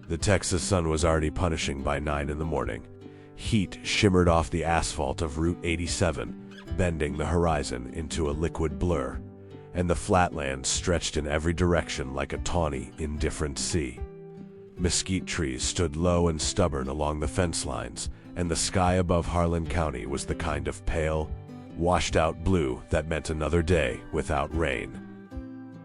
The Texas sun was already punishing by 9 in the morning. Heat shimmered off the asphalt of Route 87, bending the horizon into a liquid blur, and the flatlands stretched in every direction like a tawny, indifferent sea. Mesquite trees stood low and stubborn along the fence lines, and the sky above Harlan County was the kind of pale, washed-out blue that meant another day without rain.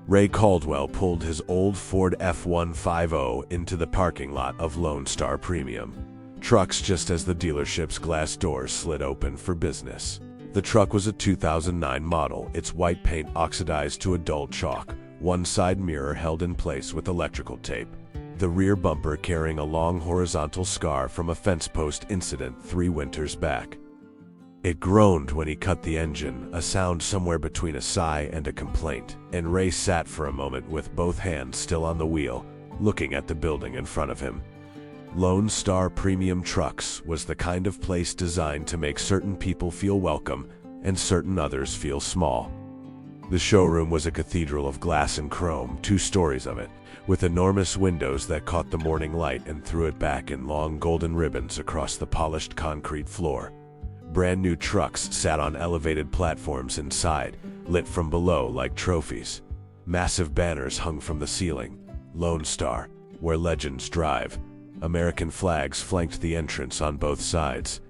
Ray Caldwell pulled his old Ford F-150 into the parking lot of Lone Star Premium Trucks just as the dealership's glass doors slid open for business. The truck was a 2009 model, its white paint oxidized to a dull chalk, one side mirror held in place with electrical tape, the rear bumper carrying a long horizontal scar from a fence post incident 3 winters back. It groaned when he cut the engine, a sound somewhere between a sigh and a complaint, and Ray sat for a moment with both hands still on the wheel, looking at the building in front of him. Lone Star Premium Trucks was the kind of place designed to make certain people feel welcome and certain others feel small. The showroom was a cathedral of glass and chrome, 2 stories of it, with enormous windows that caught the morning light and threw it back in long golden ribbons across the polished concrete floor. Brand new trucks sat on elevated platforms inside, lit from below like trophies. Massive banners hung from the ceiling. Lone Star, where legends drive. American flags flanked the entrance on both sides.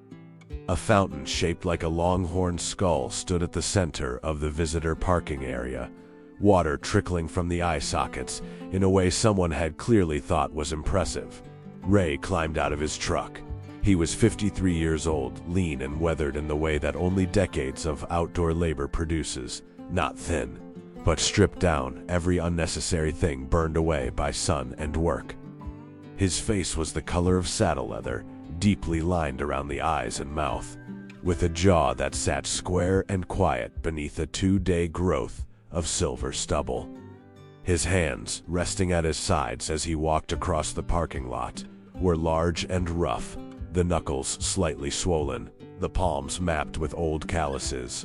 A fountain shaped like a longhorn skull stood at the center of the visitor parking area, water trickling from the eye sockets in a way someone had clearly thought was impressive. Ray climbed out of his truck. He was 53 years old, lean and weathered in the way that only decades of outdoor labor produces, not thin, but stripped down, every unnecessary thing burned away by sun and work. His face was the color of saddle leather, deeply lined around the eyes and mouth, with a jaw that sat square and quiet beneath a 2-day growth of silver stubble. His hands, resting at his sides as he walked across the parking lot, were large and rough, the knuckles slightly swollen, the palms mapped with old calluses.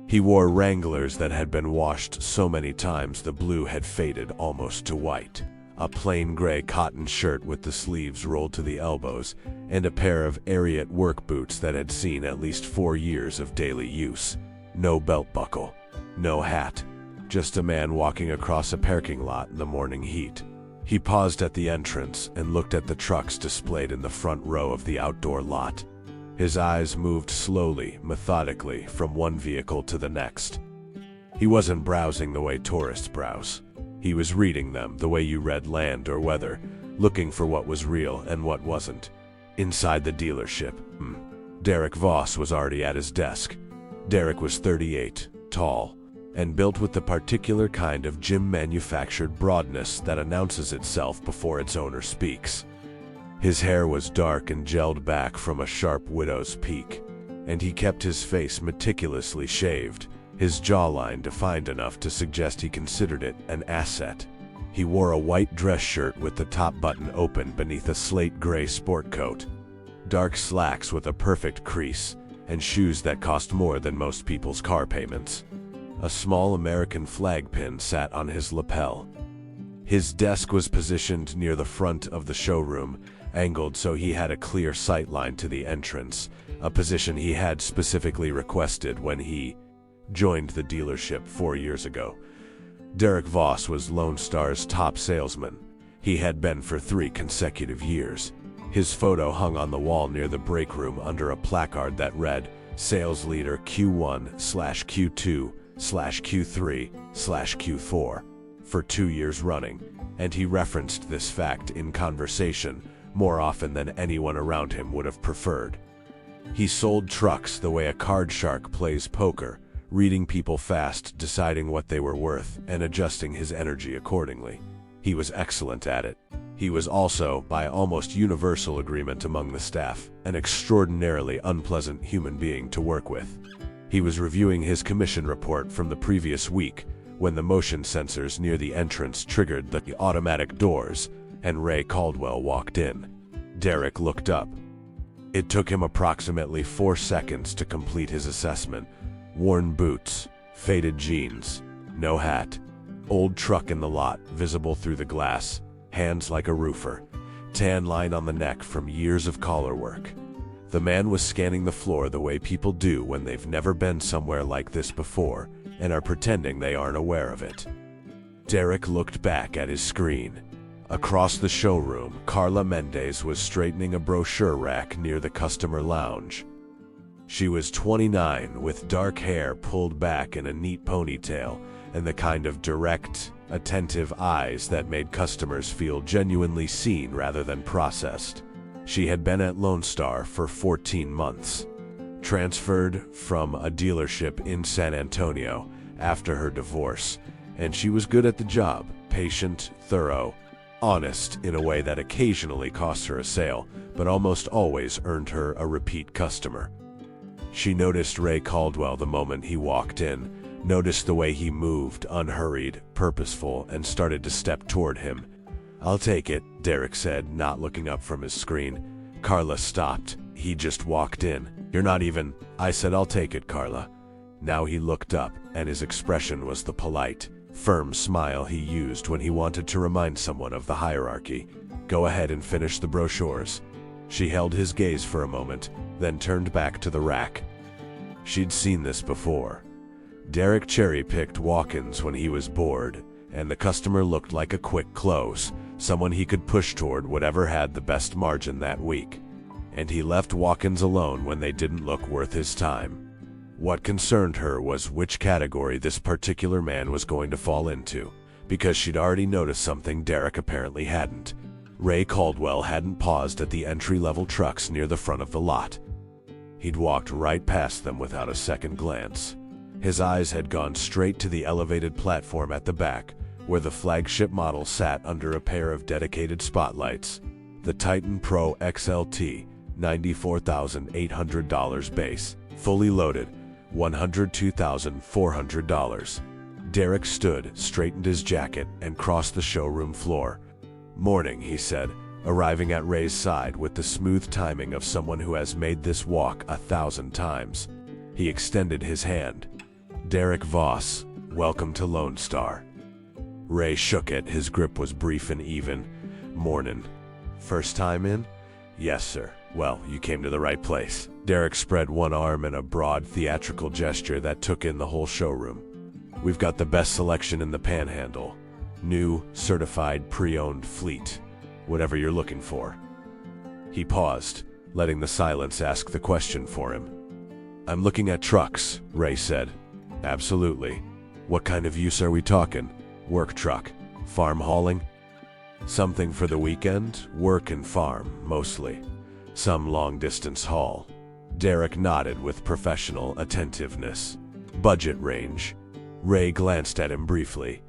He wore Wranglers that had been washed so many times the blue had faded almost to white, a plain gray cotton shirt with the sleeves rolled to the elbows, and a pair of Ariat work boots that had seen at least 4 years of daily use. No belt buckle, no hat, just a man walking across a parking lot in the morning heat. He paused at the entrance and looked at the trucks displayed in the front row of the outdoor lot. His eyes moved slowly, methodically, from one vehicle to the next. He wasn't browsing the way tourists browse. He was reading them the way you read land or weather, looking for what was real and what wasn't. Inside the dealership, Derek Voss was already at his desk. Derek was 38, tall, and built with the particular kind of gym-manufactured broadness that announces itself before its owner speaks. His hair was dark and gelled back from a sharp widow's peak, and he kept his face meticulously shaved, his jawline defined enough to suggest he considered it an asset. He wore a white dress shirt with the top button open beneath a slate gray sport coat, dark slacks with a perfect crease, and shoes that cost more than most people's car payments. A small American flag pin sat on his lapel. His desk was positioned near the front of the showroom, angled so he had a clear sight line to the entrance, a position he had specifically requested when he joined the dealership 4 years ago. Derek Voss was Lone Star's top salesman. He had been for 3 consecutive years. His photo hung on the wall near the break room under a placard that read, Sales Leader Q1/Q2/Q3/Q4, for 2 years running, and he referenced this fact in conversation more often than anyone around him would have preferred. He sold trucks the way a card shark plays poker, reading people fast, deciding what they were worth, and adjusting his energy accordingly. He was excellent at it. He was also, by almost universal agreement among the staff, an extraordinarily unpleasant human being to work with. He was reviewing his commission report from the previous week when the motion sensors near the entrance triggered the automatic doors, and Ray Caldwell walked in. Derek looked up. It took him approximately 4 seconds to complete his assessment. Worn boots, faded jeans, no hat, old truck in the lot, visible through the glass, hands like a roofer. tan line on the neck from years of collar work. The man was scanning the floor the way people do when they've never been somewhere like this before and are pretending they aren't aware of it. Derek looked back at his screen. Across the showroom, Carla Mendez was straightening a brochure rack near the customer lounge. She was 29, with dark hair pulled back in a neat ponytail, and the kind of direct, attentive eyes that made customers feel genuinely seen rather than processed. She had been at Lone Star for 14 months, transferred from a dealership in San Antonio after her divorce, and she was good at the job, patient, thorough, honest in a way that occasionally cost her a sale, but almost always earned her a repeat customer. She noticed Ray Caldwell the moment he walked in, noticed the way he moved, unhurried, purposeful, and started to step toward him. "I'll take it," Derek said, not looking up from his screen. Carla stopped. "He just walked in. You're not even—" I said, "I'll take it, Carla." Now he looked up, and his expression was the polite, firm smile he used when he wanted to remind someone of the hierarchy. "Go ahead and finish the brochures." She held his gaze for a moment, then turned back to the rack. She'd seen this before. Derek cherry-picked walk-ins when he was bored, and the customer looked like a quick close, someone he could push toward whatever had the best margin that week. And he left walk-ins alone when they didn't look worth his time. What concerned her was which category this particular man was going to fall into, because she'd already noticed something Derek apparently hadn't. Ray Caldwell hadn't paused at the entry-level trucks near the front of the lot. He'd walked right past them without a second glance. His eyes had gone straight to the elevated platform at the back, where the flagship model sat under a pair of dedicated spotlights. The Titan Pro XLT, $94,800 base, fully loaded, $102,400. Derek stood, straightened his jacket, and crossed the showroom floor. "Morning," he said, arriving at Ray's side with the smooth timing of someone who has made this walk 1,000 times. He extended his hand. "Derek Voss, welcome to Lone Star." Ray shook it. His grip was brief and even. "Mornin'. First time in?" "Yes, sir." "Well, you came to the right place." Derek spread one arm in a broad, theatrical gesture that took in the whole showroom. "We've got the best selection in the Panhandle. New, certified, pre-owned fleet. Whatever you're looking for." He paused, letting the silence ask the question for him. "I'm looking at trucks," Ray said. "Absolutely. What kind of use are we talking? Work truck? Farm hauling?" "Something for the weekend, work and farm, mostly. Some long-distance haul." Derek nodded with professional attentiveness. "Budget range?" Ray glanced at him briefly,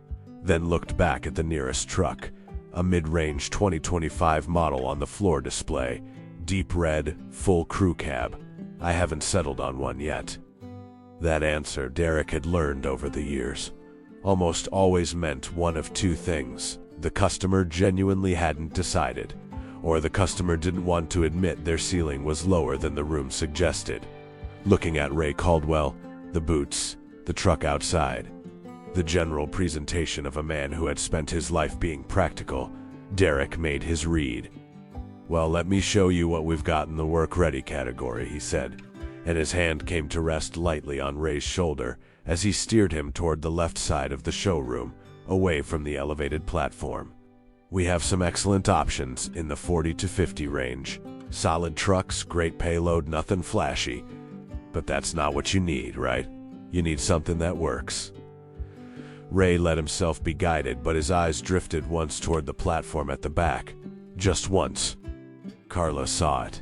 then looked back at the nearest truck, a mid-range 2025 model on the floor display, deep red, full crew cab. "I haven't settled on one yet." That answer, Derek had learned over the years, almost always meant one of two things. The customer genuinely hadn't decided, or the customer didn't want to admit their ceiling was lower than the room suggested. Looking at Ray Caldwell, the boots, the truck outside, the general presentation of a man who had spent his life being practical, Derek made his read. "Well, let me show you what we've got in the work-ready category," he said, and his hand came to rest lightly on Ray's shoulder as he steered him toward the left side of the showroom, away from the elevated platform. "We have some excellent options in the 40 to 50 range. Solid trucks, great payload, nothing flashy. But that's not what you need, right? You need something that works." Ray let himself be guided, but his eyes drifted once toward the platform at the back. Just once. Carla saw it.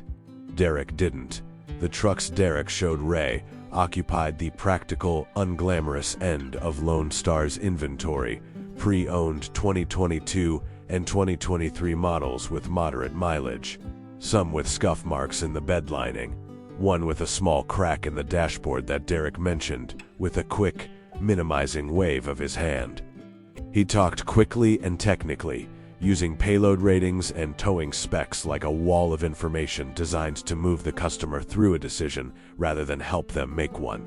Derek didn't. The trucks Derek showed Ray occupied the practical, unglamorous end of Lone Star's inventory, pre-owned 2022 and 2023 models with moderate mileage, some with scuff marks in the bed lining, one with a small crack in the dashboard that Derek mentioned, with a quick, minimizing wave of his hand. He talked quickly and technically, using payload ratings and towing specs like a wall of information designed to move the customer through a decision rather than help them make one.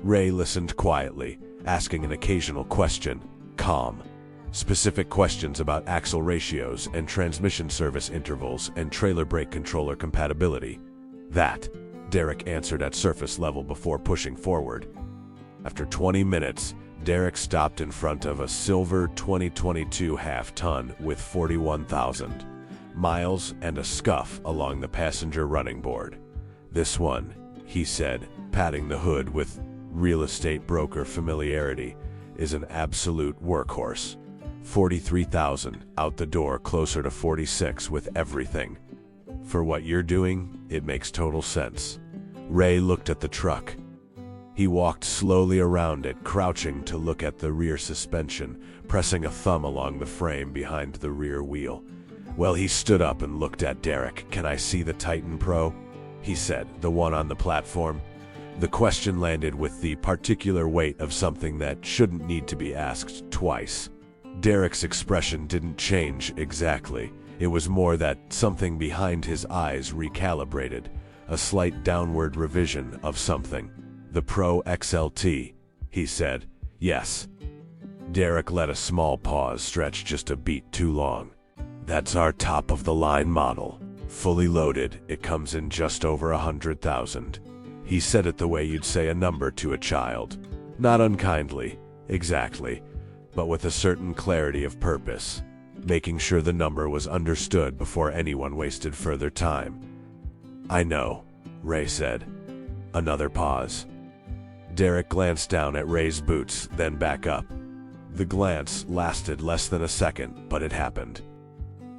Ray listened quietly, asking an occasional question, calm, Specific questions about axle ratios and transmission service intervals and trailer brake controller compatibility. That, Derek answered at surface level before pushing forward. After 20 minutes, Derek stopped in front of a silver 2022 half-ton with 41,000 miles and a scuff along the passenger running board. "This one," he said, patting the hood with real estate broker familiarity, "is an absolute workhorse. 43,000 out the door, closer to 46 with everything. For what you're doing, it makes total sense." Ray looked at the truck. He walked slowly around it, crouching to look at the rear suspension, pressing a thumb along the frame behind the rear wheel. Well, he stood up and looked at Derek. "Can I see the Titan Pro?" he said, "the one on the platform." The question landed with the particular weight of something that shouldn't need to be asked twice. Derek's expression didn't change exactly. It was more that something behind his eyes recalibrated, a slight downward revision of something. "The Pro XLT," he said. "Yes." Derek let a small pause stretch just a beat too long. "That's our top-of-the-line model. Fully loaded, it comes in just over 100,000. He said it the way you'd say a number to a child. Not unkindly, exactly, but with a certain clarity of purpose, making sure the number was understood before anyone wasted further time. "I know," Ray said. Another pause. Derek glanced down at Ray's boots, then back up. The glance lasted less than a second, but it happened.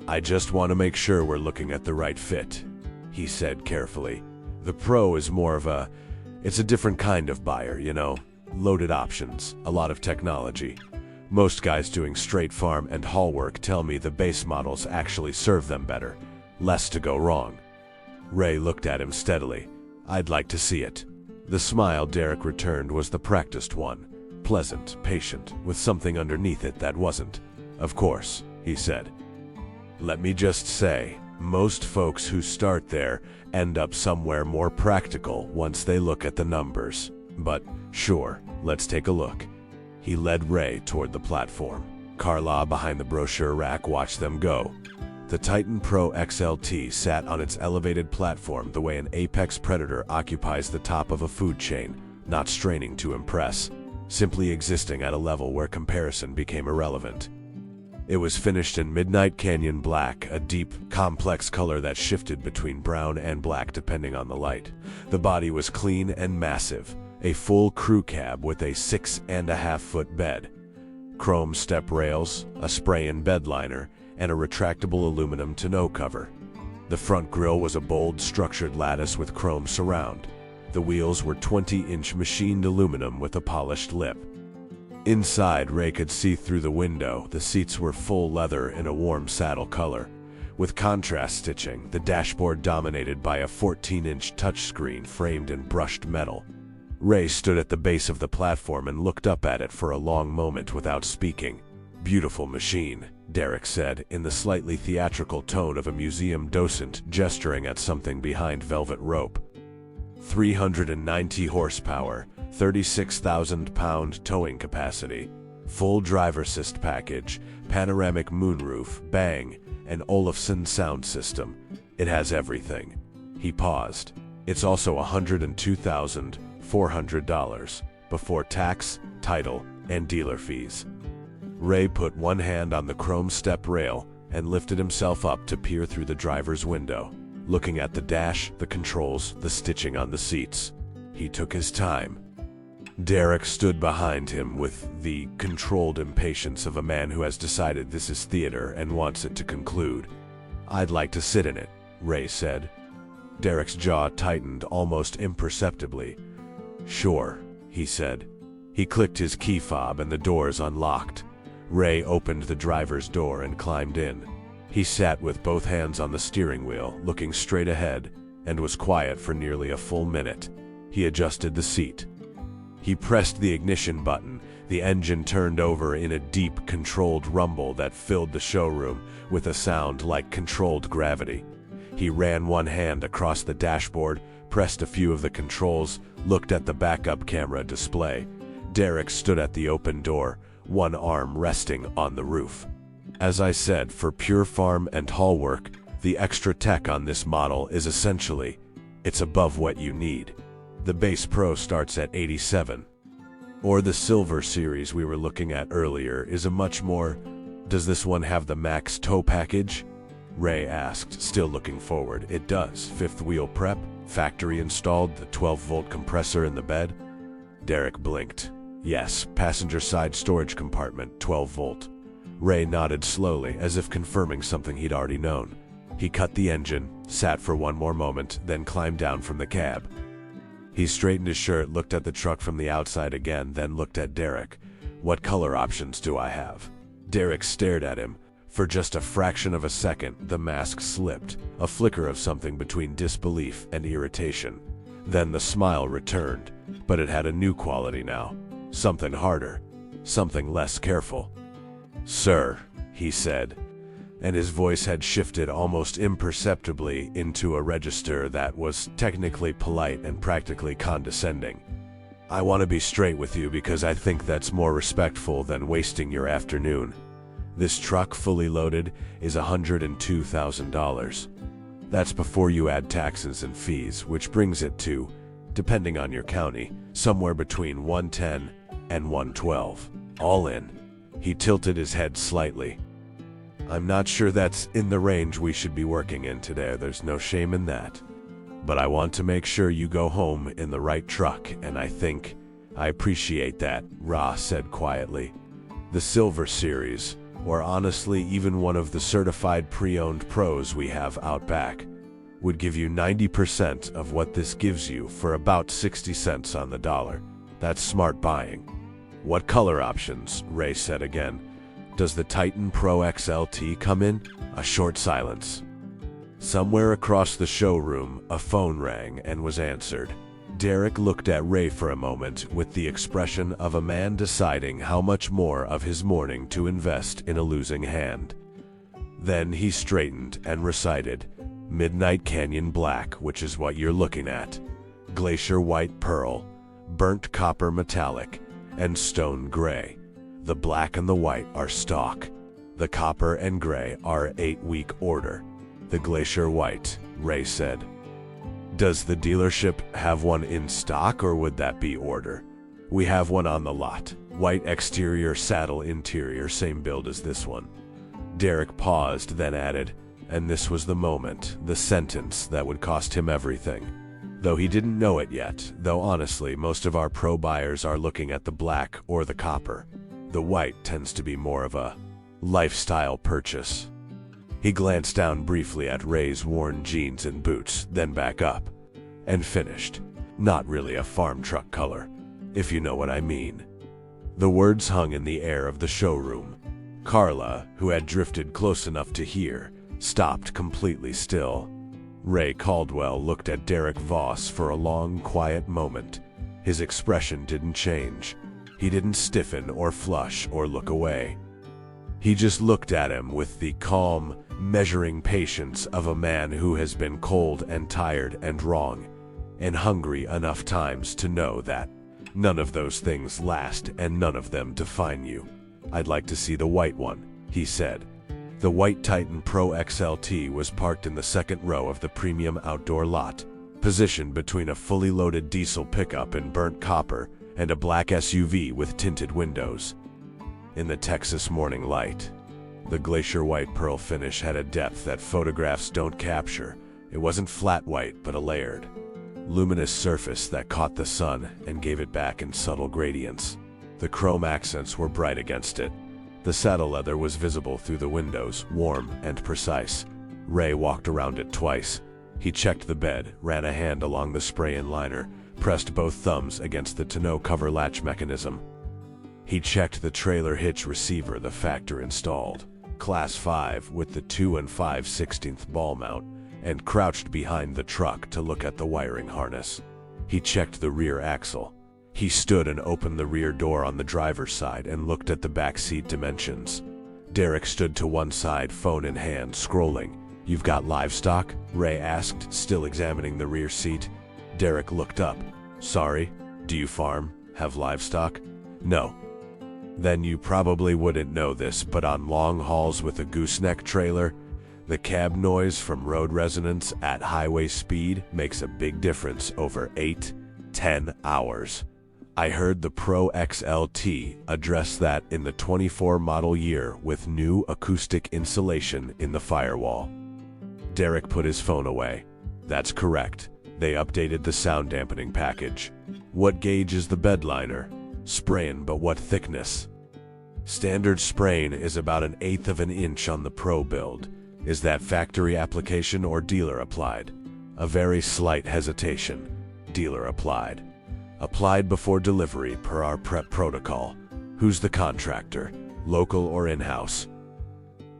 "I just want to make sure we're looking at the right fit," he said carefully. "The Pro is more of it's a different kind of buyer, you know. Loaded options, a lot of technology. Most guys doing straight farm and haul work tell me the base models actually serve them better. Less to go wrong." Ray looked at him steadily. "I'd like to see it." The smile Derek returned was the practiced one. Pleasant, patient, with something underneath it that wasn't. "Of course," he said. "Let me just say, most folks who start there end up somewhere more practical once they look at the numbers. But, sure, let's take a look." He led Ray toward the platform. Carla, behind the brochure rack, watched them go. The Titan Pro XLT sat on its elevated platform the way an apex predator occupies the top of a food chain, not straining to impress, simply existing at a level where comparison became irrelevant. It was finished in Midnight Canyon black, a deep, complex color that shifted between brown and black depending on the light. The body was clean and massive, a full crew cab with a 6.5-foot bed, chrome step rails, a spray-in bed liner, and a retractable aluminum tonneau cover. The front grille was a bold, structured lattice with chrome surround. The wheels were 20-inch machined aluminum with a polished lip. Inside, Ray could see through the window. The seats were full leather in a warm saddle color, with contrast stitching, the dashboard dominated by a 14-inch touchscreen framed in brushed metal. Ray stood at the base of the platform and looked up at it for a long moment without speaking. "Beautiful machine," Derek said, in the slightly theatrical tone of a museum docent gesturing at something behind velvet rope. 390 horsepower, 36,000-pound towing capacity, full driver assist package, panoramic moonroof, bang, and Olufsen sound system. It has everything. He paused. It's also $102,400 before tax, title, and dealer fees. Ray put one hand on the chrome step rail and lifted himself up to peer through the driver's window, looking at the dash, the controls, the stitching on the seats. He took his time. Derek stood behind him with the controlled impatience of a man who has decided this is theater and wants it to conclude. "I'd like to sit in it," Ray said. Derek's jaw tightened almost imperceptibly. "Sure," he said. He clicked his key fob and the doors unlocked. Ray opened the driver's door and climbed in. He sat with both hands on the steering wheel, looking straight ahead, and was quiet for nearly a full minute. He adjusted the seat. He pressed the ignition button. The engine turned over in a deep, controlled rumble that filled the showroom with a sound like controlled gravity. He ran one hand across the dashboard, pressed a few of the controls, looked at the backup camera display. Derek stood at the open door, one arm resting on the roof. As I said, for pure farm and haul work, the extra tech on this model is essentially, it's above what you need. The base Pro starts at 87. Or the Silver series we were looking at earlier is a much more, does this one have the max tow package? Ray asked, still looking forward. It does. Fifth wheel prep, factory installed, the 12-volt compressor in the bed. Derek blinked. Yes, passenger side storage compartment, 12 volt. Ray nodded slowly, as if confirming something he'd already known. He cut the engine, sat for one more moment, then climbed down from the cab. He straightened his shirt, looked at the truck from the outside again, then looked at Derek. What color options do I have? Derek stared at him. For just a fraction of a second, the mask slipped, a flicker of something between disbelief and irritation. Then the smile returned, but it had a new quality now. Something harder, something less careful. "Sir," he said, and his voice had shifted almost imperceptibly into a register that was technically polite and practically condescending. "I want to be straight with you because I think that's more respectful than wasting your afternoon. This truck, fully loaded, is $102,000. That's before you add taxes and fees, which brings it to, depending on your county, somewhere between 110 and 112, all in." He tilted his head slightly. "I'm not sure that's in the range we should be working in today. There's no shame in that. But I want to make sure you go home in the right truck, and I appreciate that," Ra said quietly. "The Silver series, or honestly even one of the certified pre-owned Pros we have out back, would give you 90% of what this gives you for about 60 cents on the dollar. That's smart buying." "What color options?" Ray said again. "Does the Titan Pro XLT come in?" A short silence. Somewhere across the showroom, a phone rang and was answered. Derek looked at Ray for a moment with the expression of a man deciding how much more of his morning to invest in a losing hand. Then he straightened and recited, "Midnight Canyon Black, which is what you're looking at, Glacier White Pearl, Burnt Copper Metallic, and Stone Gray. The black and the white are stock. The copper and gray are 8-week order. The Glacier White," Ray said. "Does the dealership have one in stock, or would that be order?" "We have one on the lot. White exterior, saddle interior, same build as this one." Derek paused, then added, and this was the moment, the sentence that would cost him everything. Though he didn't know it yet, though honestly, most of our Pro buyers are looking at the black or the copper. The white tends to be more of a lifestyle purchase. He glanced down briefly at Ray's worn jeans and boots, then back up, and finished. "Not really a farm truck color, if you know what I mean." The words hung in the air of the showroom. Carla, who had drifted close enough to hear, stopped completely still. Ray Caldwell looked at Derek Voss for a long, quiet moment. His expression didn't change. He didn't stiffen or flush or look away. He just looked at him with the calm, measuring patience of a man who has been cold and tired and wrong, and hungry enough times to know that none of those things last and none of them define you. "I'd like to see the white one," he said. The white Titan Pro XLT was parked in the second row of the premium outdoor lot, positioned between a fully loaded diesel pickup in burnt copper and a black SUV with tinted windows. In the Texas morning light, the Glacier White Pearl finish had a depth that photographs don't capture. It wasn't flat white, but a layered, luminous surface that caught the sun and gave it back in subtle gradients. The chrome accents were bright against it. The saddle leather was visible through the windows, warm and precise. Ray walked around it twice. He checked the bed, ran a hand along the spray-in liner, pressed both thumbs against the tonneau cover latch mechanism. He checked the trailer hitch receiver the factor installed, Class 5 with the 2 5/16 ball mount, and crouched behind the truck to look at the wiring harness. He checked the rear axle. He stood and opened the rear door on the driver's side and looked at the back seat dimensions. Derek stood to one side, phone in hand, scrolling. "You've got livestock?" Ray asked, still examining the rear seat. Derek looked up. "Sorry, do you farm? Have livestock?" "No." Then you probably wouldn't know this, but on long hauls with a gooseneck trailer, the cab noise from road resonance at highway speed makes a big difference over 8-10 hours. I heard the Pro XLT address that in the 24 model year with new acoustic insulation in the firewall. Derek put his phone away. That's correct. They updated the sound dampening package. What gauge is the bed liner? Sprain, but what thickness? Standard sprain is about 1/8 of an inch on the Pro build. Is that factory application or dealer applied? A very slight hesitation. Dealer applied. Applied before delivery per our prep protocol. Who's the contractor? Local or in-house?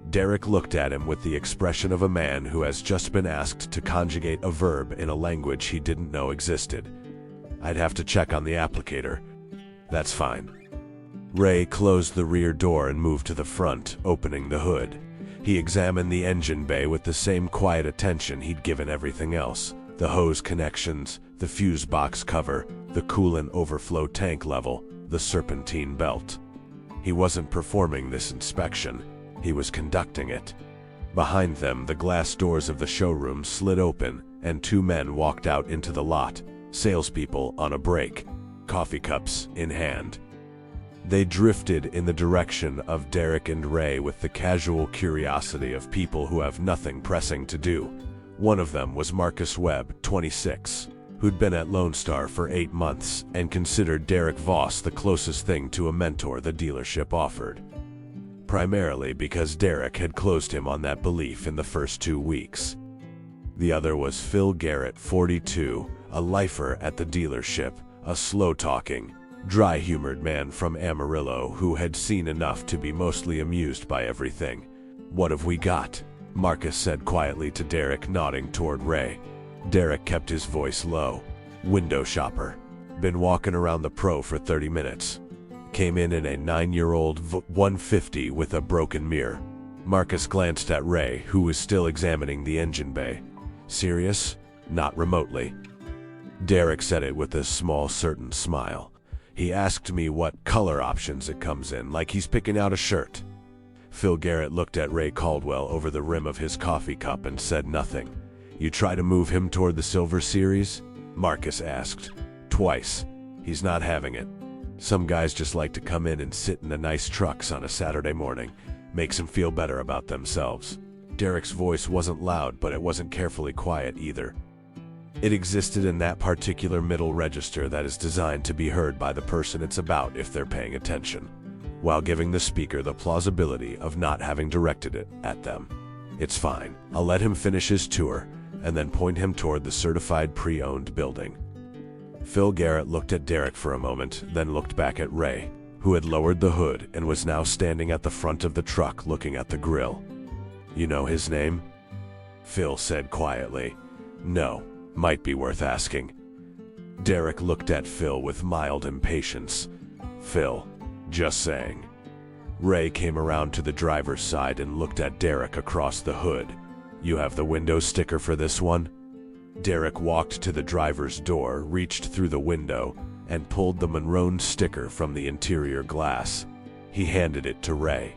Derek looked at him with the expression of a man who has just been asked to conjugate a verb in a language he didn't know existed. I'd have to check on the applicator. That's fine. Ray closed the rear door and moved to the front, opening the hood. He examined the engine bay with the same quiet attention he'd given everything else. The hose connections, the fuse box cover, the coolant overflow tank level, the serpentine belt. He wasn't performing this inspection. He was conducting it. Behind them, the glass doors of the showroom slid open, and 2 men walked out into the lot, salespeople on a break, coffee cups in hand. They drifted in the direction of Derek and Ray with the casual curiosity of people who have nothing pressing to do. One of them was Marcus Webb, 26, who'd been at Lone Star for 8 months and considered Derek Voss the closest thing to a mentor the dealership offered. Primarily because Derek had closed him on that belief in the first 2 weeks. The other was Phil Garrett, 42, a lifer at the dealership, a slow-talking, dry-humored man from Amarillo who had seen enough to be mostly amused by everything. "What have we got?" Marcus said quietly to Derek, nodding toward Ray. Derek kept his voice low. "Window shopper. Been walking around the Pro for 30 minutes. Came in a 9-year-old 150 with a broken mirror." Marcus glanced at Ray, who was still examining the engine bay. "Serious?" "Not remotely." Derek said it with a small, certain smile. "He asked me what color options it comes in, like he's picking out a shirt." Phil Garrett looked at Ray Caldwell over the rim of his coffee cup and said nothing. "You try to move him toward the Silver Series?" Marcus asked. "Twice. He's not having it. Some guys just like to come in and sit in the nice trucks on a Saturday morning. Makes them feel better about themselves." Derek's voice wasn't loud, but it wasn't carefully quiet either. It existed in that particular middle register that is designed to be heard by the person it's about if they're paying attention, while giving the speaker the plausibility of not having directed it at them. "It's fine. I'll let him finish his tour, and then point him toward the certified pre-owned building." Phil Garrett looked at Derek for a moment, then looked back at Ray, who had lowered the hood and was now standing at the front of the truck looking at the grill. "You know his name?" Phil said quietly. "No. Might be worth asking." Derek looked at Phil with mild impatience. "Phil, just saying." Ray came around to the driver's side and looked at Derek across the hood. "You have the window sticker for this one?" Derek walked to the driver's door, reached through the window, and pulled the Monroe sticker from the interior glass. He handed it to Ray.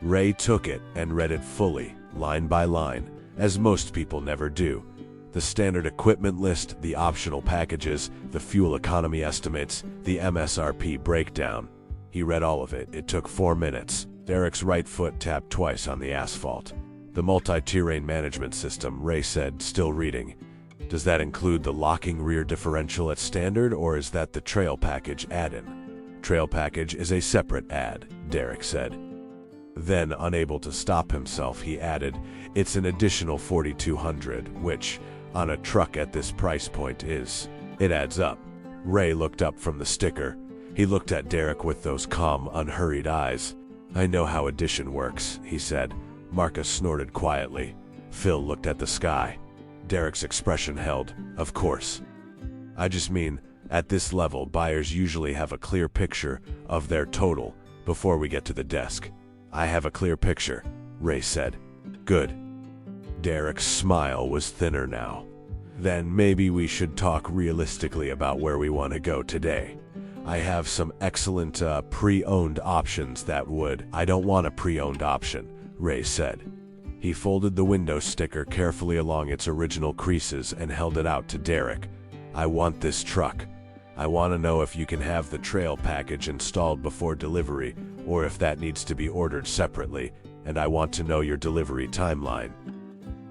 Ray took it and read it fully, line by line, as most people never do. The standard equipment list, the optional packages, the fuel economy estimates, the MSRP breakdown. He read all of it. It took 4 minutes. Derek's right foot tapped twice on the asphalt. "The multi-terrain management system," Ray said, still reading. "Does that include the locking rear differential at standard, or is that the trail package add-in?" "Trail package is a separate add," Derek said. Then, unable to stop himself, he added, "It's an additional $4,200, which, on a truck at this price point it adds up." Ray looked up from the sticker. He looked at Derek with those calm, unhurried eyes. "I know how addition works," he said. Marcus snorted quietly. Phil looked at the sky. Derek's expression held. "Of course. I just mean, at this level, buyers usually have a clear picture of their total before we get to the desk." "I have a clear picture," Ray said. "Good." Derek's smile was thinner now. "Then maybe we should talk realistically about where we want to go today. I have some excellent pre-owned options that would. I don't want a pre-owned option, Ray said. He folded the window sticker carefully along its original creases and held it out to Derek. I want this truck. I want to know if you can have the trail package installed before delivery, or if that needs to be ordered separately, and I want to know your delivery timeline.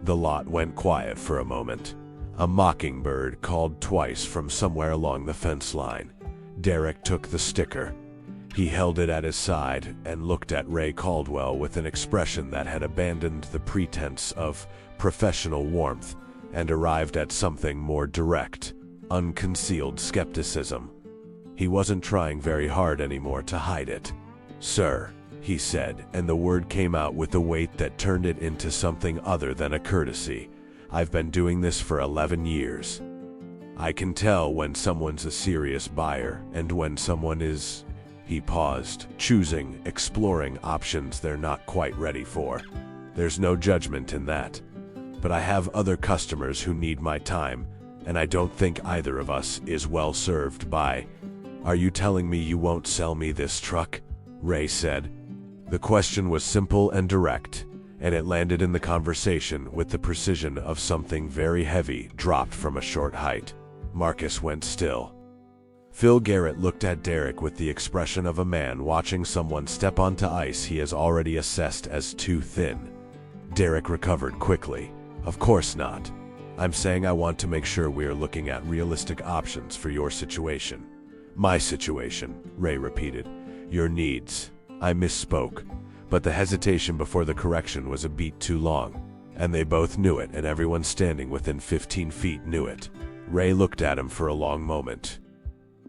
The lot went quiet for a moment. A mockingbird called twice from somewhere along the fence line. Derek took the sticker. He held it at his side and looked at Ray Caldwell with an expression that had abandoned the pretense of professional warmth and arrived at something more direct, unconcealed skepticism. He wasn't trying very hard anymore to hide it. "Sir," he said, and the word came out with a weight that turned it into something other than a courtesy. "I've been doing this for 11 years. I can tell when someone's a serious buyer and when someone is..." He paused, exploring options they're not quite ready for. "There's no judgment in that. But I have other customers who need my time, and I don't think either of us is well served by..." "Are you telling me you won't sell me this truck?" Ray said. The question was simple and direct, and it landed in the conversation with the precision of something very heavy dropped from a short height. Marcus went still. Phil Garrett looked at Derek with the expression of a man watching someone step onto ice he has already assessed as too thin. Derek recovered quickly. "Of course not. I'm saying I want to make sure we are looking at realistic options for your situation." "My situation," Ray repeated. "Your needs." I misspoke, but the hesitation before the correction was a beat too long, and they both knew it, and everyone standing within 15 feet knew it. Ray looked at him for a long moment.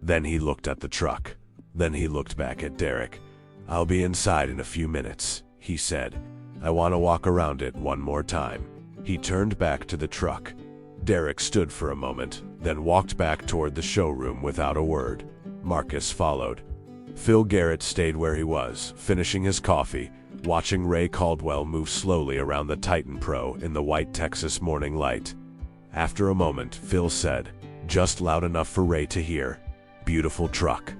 Then he looked at the truck. Then he looked back at Derek. "I'll be inside in a few minutes," he said. "I want to walk around it one more time." He turned back to the truck. Derek stood for a moment, then walked back toward the showroom without a word. Marcus followed. Phil Garrett stayed where he was, finishing his coffee, watching Ray Caldwell move slowly around the Titan Pro in the white Texas morning light. After a moment, Phil said, just loud enough for Ray to hear, "Beautiful truck."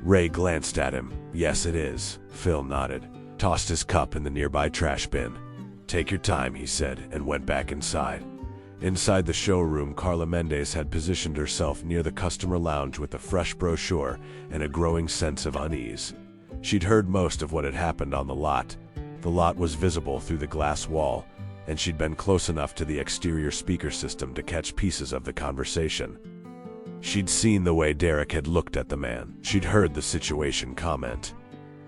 Ray glanced at him. "Yes, it is," Phil nodded, tossed his cup in the nearby trash bin. "Take your time," he said, and went back inside. Inside the showroom, Carla Mendez had positioned herself near the customer lounge with a fresh brochure and a growing sense of unease. She'd heard most of what had happened on the lot. The lot was visible through the glass wall, and she'd been close enough to the exterior speaker system to catch pieces of the conversation. She'd seen the way Derek had looked at the man. She'd heard the situation comment.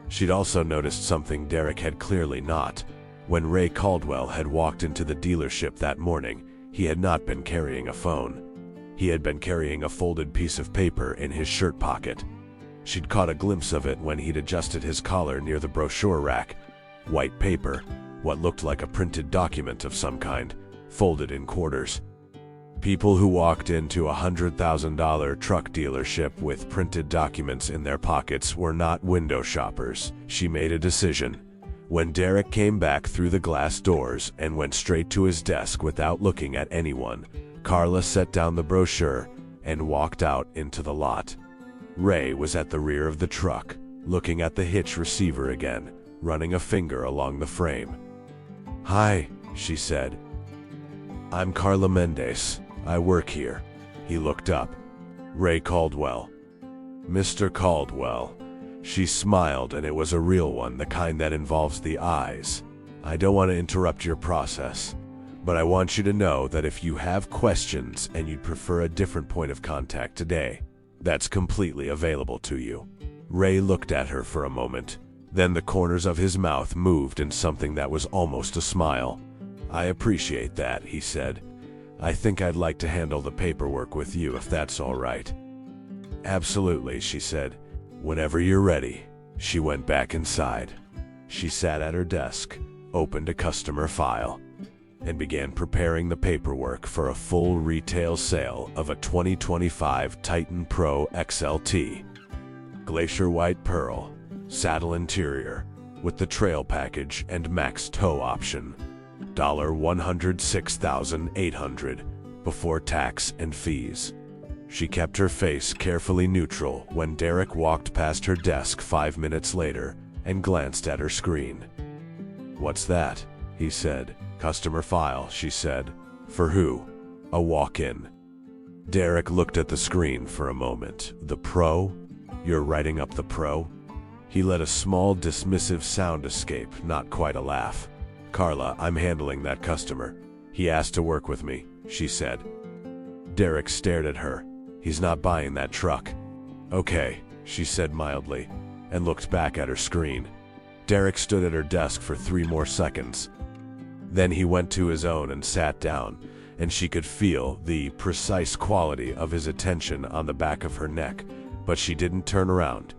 She'd also noticed something Derek had clearly not. When Ray Caldwell had walked into the dealership that morning, he had not been carrying a phone. He had been carrying a folded piece of paper in his shirt pocket. She'd caught a glimpse of it when he'd adjusted his collar near the brochure rack. White paper, what looked like a printed document of some kind, folded in quarters. People who walked into a $100,000 truck dealership with printed documents in their pockets were not window shoppers. She made a decision. When Derek came back through the glass doors and went straight to his desk without looking at anyone, Carla set down the brochure and walked out into the lot. Ray was at the rear of the truck, looking at the hitch receiver again, running a finger along the frame. "Hi," she said. "I'm Carla Mendez. I work here." He looked up. "Ray Caldwell." "Mr. Caldwell." She smiled, and it was a real one, the kind that involves the eyes. "I don't want to interrupt your process, but I want you to know that if you have questions and you'd prefer a different point of contact today, that's completely available to you." Ray looked at her for a moment. Then the corners of his mouth moved in something that was almost a smile. "I appreciate that," he said. "I think I'd like to handle the paperwork with you if that's all right." "Absolutely," she said. "Whenever you're ready." She went back inside. She sat at her desk, opened a customer file, and began preparing the paperwork for a full retail sale of a 2025 Titan Pro XLT. Glacier white pearl, saddle interior, with the trail package and max tow option. $106,800 before tax and fees. She kept her face carefully neutral when Derek walked past her desk 5 minutes later and glanced at her screen. "What's that?" he said. "Customer file," she said. "For who?" "A walk-in." Derek looked at the screen for a moment. "The Pro? You're writing up the Pro?" He let a small dismissive sound escape, not quite a laugh. "Carla, I'm handling that customer. He asked to work with me," she said. Derek stared at her. "He's not buying that truck." "Okay," she said mildly, and looked back at her screen. Derek stood at her desk for 3 more seconds. Then he went to his own and sat down, and she could feel the precise quality of his attention on the back of her neck, but she didn't turn around.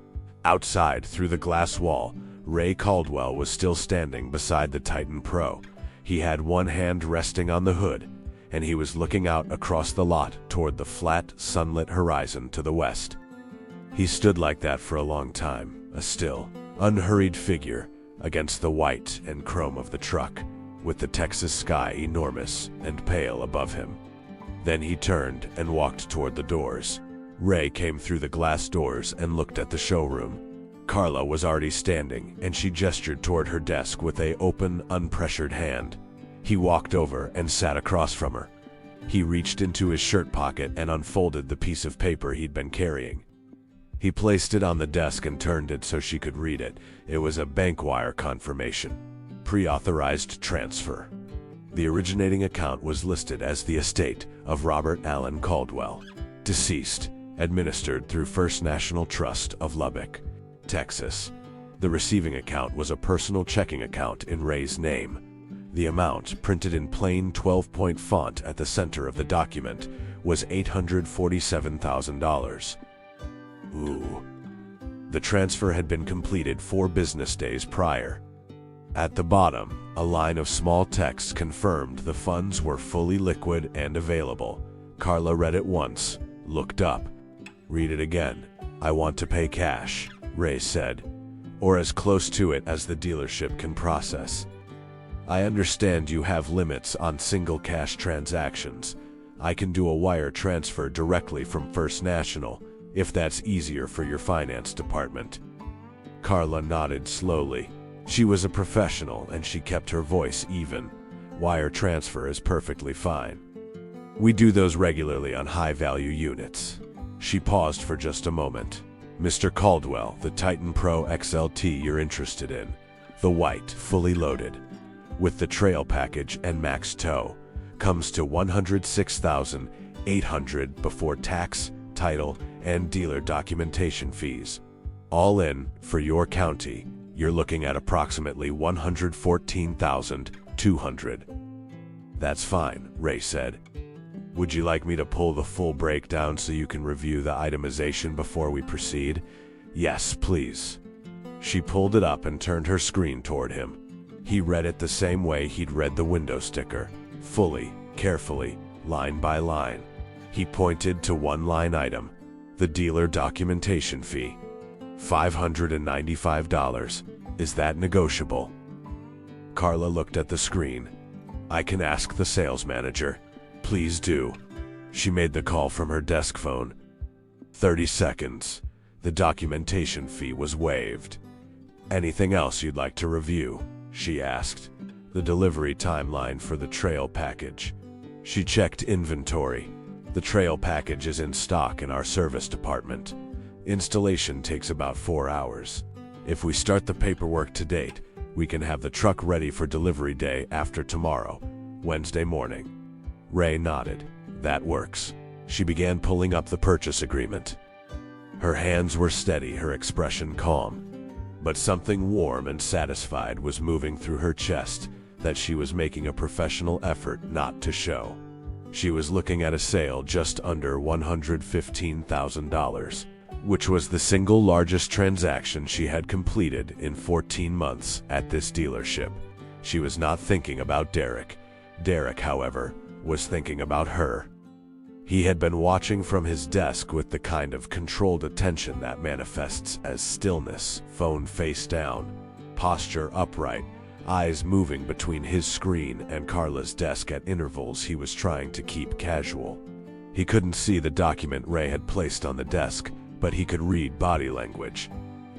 Outside, through the glass wall, Ray Caldwell was still standing beside the Titan Pro. He had one hand resting on the hood, and he was looking out across the lot toward the flat, sunlit horizon to the west. He stood like that for a long time, a still, unhurried figure against the white and chrome of the truck, with the Texas sky enormous and pale above him. Then he turned and walked toward the doors. Ray came through the glass doors and looked at the showroom. Carla was already standing, and she gestured toward her desk with an open, unpressured hand. He walked over and sat across from her. He reached into his shirt pocket and unfolded the piece of paper he'd been carrying. He placed it on the desk and turned it so she could read it. It was a bank wire confirmation. Pre-authorized transfer. The originating account was listed as the estate of Robert Allen Caldwell, deceased, administered through First National Trust of Lubbock, Texas. The receiving account was a personal checking account in Ray's name. The amount, printed in plain 12-point font at the center of the document, was $847,000. Ooh. The transfer had been completed 4 business days prior. At the bottom, a line of small text confirmed the funds were fully liquid and available. Carla read it once, looked up. "Read it again." "I want to pay cash," Ray said, "or as close to it as the dealership can process. I understand you have limits on single cash transactions. I can do a wire transfer directly from First National, if that's easier for your finance department." Carla nodded slowly. She was a professional, and she kept her voice even. "Wire transfer is perfectly fine. We do those regularly on high-value units." She paused for just a moment. "Mr. Caldwell, the Titan Pro XLT you're interested in, the white, fully loaded, with the trail package and max tow, comes to $106,800 before tax, title, and dealer documentation fees. All in, for your county, you're looking at approximately $114,200. "That's fine," Ray said. "Would you like me to pull the full breakdown so you can review the itemization before we proceed?" "Yes, please." She pulled it up and turned her screen toward him. He read it the same way he'd read the window sticker, fully, carefully, line by line. He pointed to one line item, the dealer documentation fee. $595. "Is that negotiable?" Carla looked at the screen. "I can ask the sales manager." "Please do." She made the call from her desk phone. 30 seconds. The documentation fee was waived. "Anything else you'd like to review?" she asked. "The delivery timeline for the trail package." She checked inventory. "The trail package is in stock in our service department. Installation takes about 4 hours. If we start the paperwork to date, we can have the truck ready for delivery day after tomorrow, Wednesday morning." Ray nodded. "That works." She began pulling up the purchase agreement. Her hands were steady, her expression calm. But something warm and satisfied was moving through her chest that she was making a professional effort not to show. She was looking at a sale just under $115,000. Which was the single largest transaction she had completed in 14 months at this dealership. She was not thinking about Derek. Derek, however, was thinking about her. He had been watching from his desk with the kind of controlled attention that manifests as stillness, phone face down, posture upright, eyes moving between his screen and Carla's desk at intervals he was trying to keep casual. He couldn't see the document Ray had placed on the desk, but he could read body language.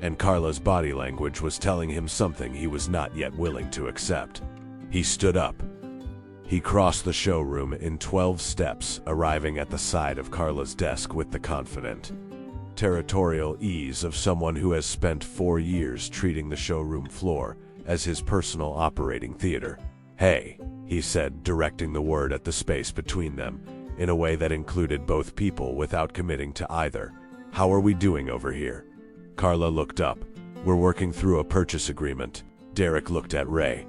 And Carla's body language was telling him something he was not yet willing to accept. He stood up. He crossed the showroom in 12 steps, arriving at the side of Carla's desk with the confident, territorial ease of someone who has spent 4 years treating the showroom floor as his personal operating theater. "Hey," he said, directing the word at the space between them, in a way that included both people without committing to either. "How are we doing over here?" Carla looked up. "We're working through a purchase agreement." Derek looked at Ray.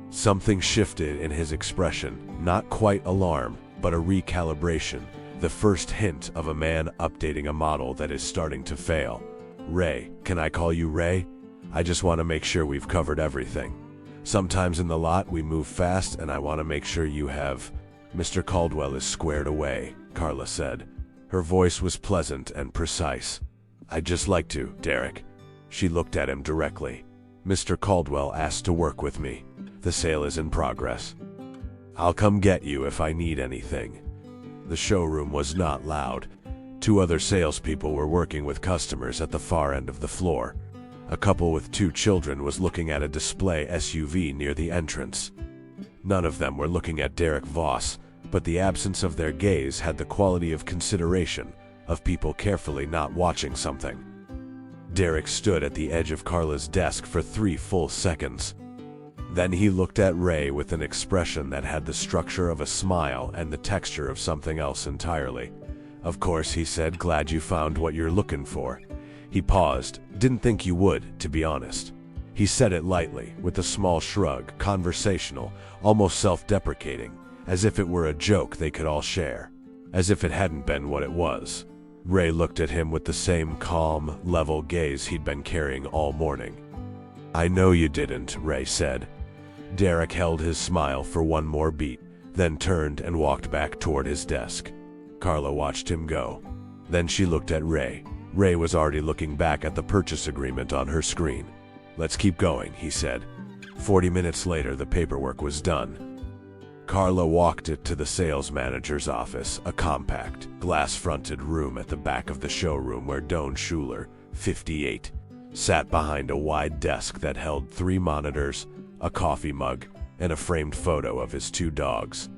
Something shifted in his expression, not quite alarm, but a recalibration, the first hint of a man updating a model that is starting to fail. "Ray, can I call you Ray? I just want to make sure we've covered everything. Sometimes in the lot we move fast and I want to make sure you have." "Mr. Caldwell is squared away," Carla said. Her voice was pleasant and precise. "I'd just like to, Derek." She looked at him directly. "Mr. Caldwell asked to work with me. The sale is in progress. I'll come get you if I need anything." The showroom was not loud. 2 other salespeople were working with customers at the far end of the floor. A couple with 2 children was looking at a display SUV near the entrance. None of them were looking at Derek Voss, but the absence of their gaze had the quality of consideration, of people carefully not watching something. Derek stood at the edge of Carla's desk for 3 full seconds. Then he looked at Ray with an expression that had the structure of a smile and the texture of something else entirely. "Of course," he said, "glad you found what you're looking for." He paused. "Didn't think you would, to be honest." He said it lightly, with a small shrug, conversational, almost self-deprecating, as if it were a joke they could all share, as if it hadn't been what it was. Ray looked at him with the same calm, level gaze he'd been carrying all morning. "I know you didn't," Ray said. Derek held his smile for one more beat, then turned and walked back toward his desk. Carla watched him go. Then she looked at Ray. Ray was already looking back at the purchase agreement on her screen. "Let's keep going," he said. 40 minutes later, the paperwork was done. Carla walked it to the sales manager's office, a compact, glass-fronted room at the back of the showroom where Doan Schuler, 58, sat behind a wide desk that held 3 monitors, a coffee mug, and a framed photo of his 2 dogs.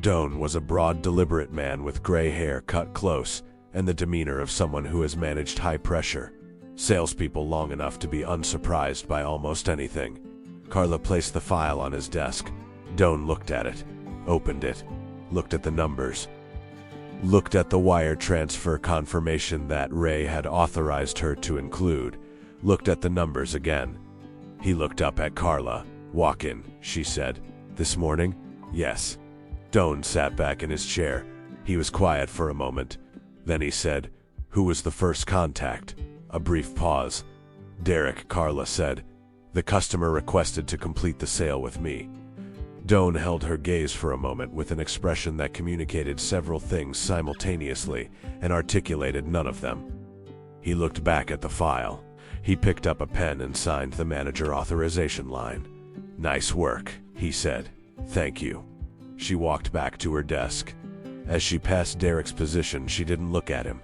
Doan was a broad, deliberate man with gray hair cut close and the demeanor of someone who has managed high-pressure salespeople long enough to be unsurprised by almost anything. Carla placed the file on his desk. Doan looked at it, opened it, looked at the numbers, looked at the wire transfer confirmation that Ray had authorized her to include, looked at the numbers again. He looked up at Carla. "Walk in," she said. "This morning?" "Yes." Doan sat back in his chair. He was quiet for a moment. Then he said, "Who was the first contact?" A brief pause. "Derek," Carla said. "The customer requested to complete the sale with me." Doan held her gaze for a moment with an expression that communicated several things simultaneously and articulated none of them. He looked back at the file. He picked up a pen and signed the manager authorization line. "Nice work," he said. "Thank you." She walked back to her desk. As she passed Derek's position, she didn't look at him.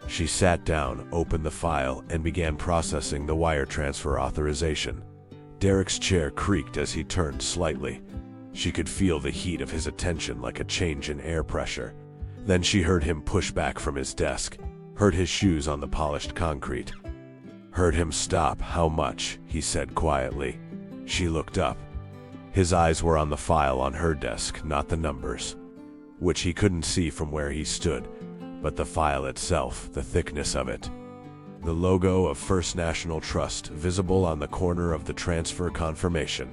She sat down, opened the file, and began processing the wire transfer authorization. Derek's chair creaked as he turned slightly. She could feel the heat of his attention like a change in air pressure. Then she heard him push back from his desk, heard his shoes on the polished concrete. Heard him stop. "How much?" he said quietly. She looked up. His eyes were on the file on her desk, not the numbers, which he couldn't see from where he stood, but the file itself, the thickness of it. The logo of First National Trust visible on the corner of the transfer confirmation.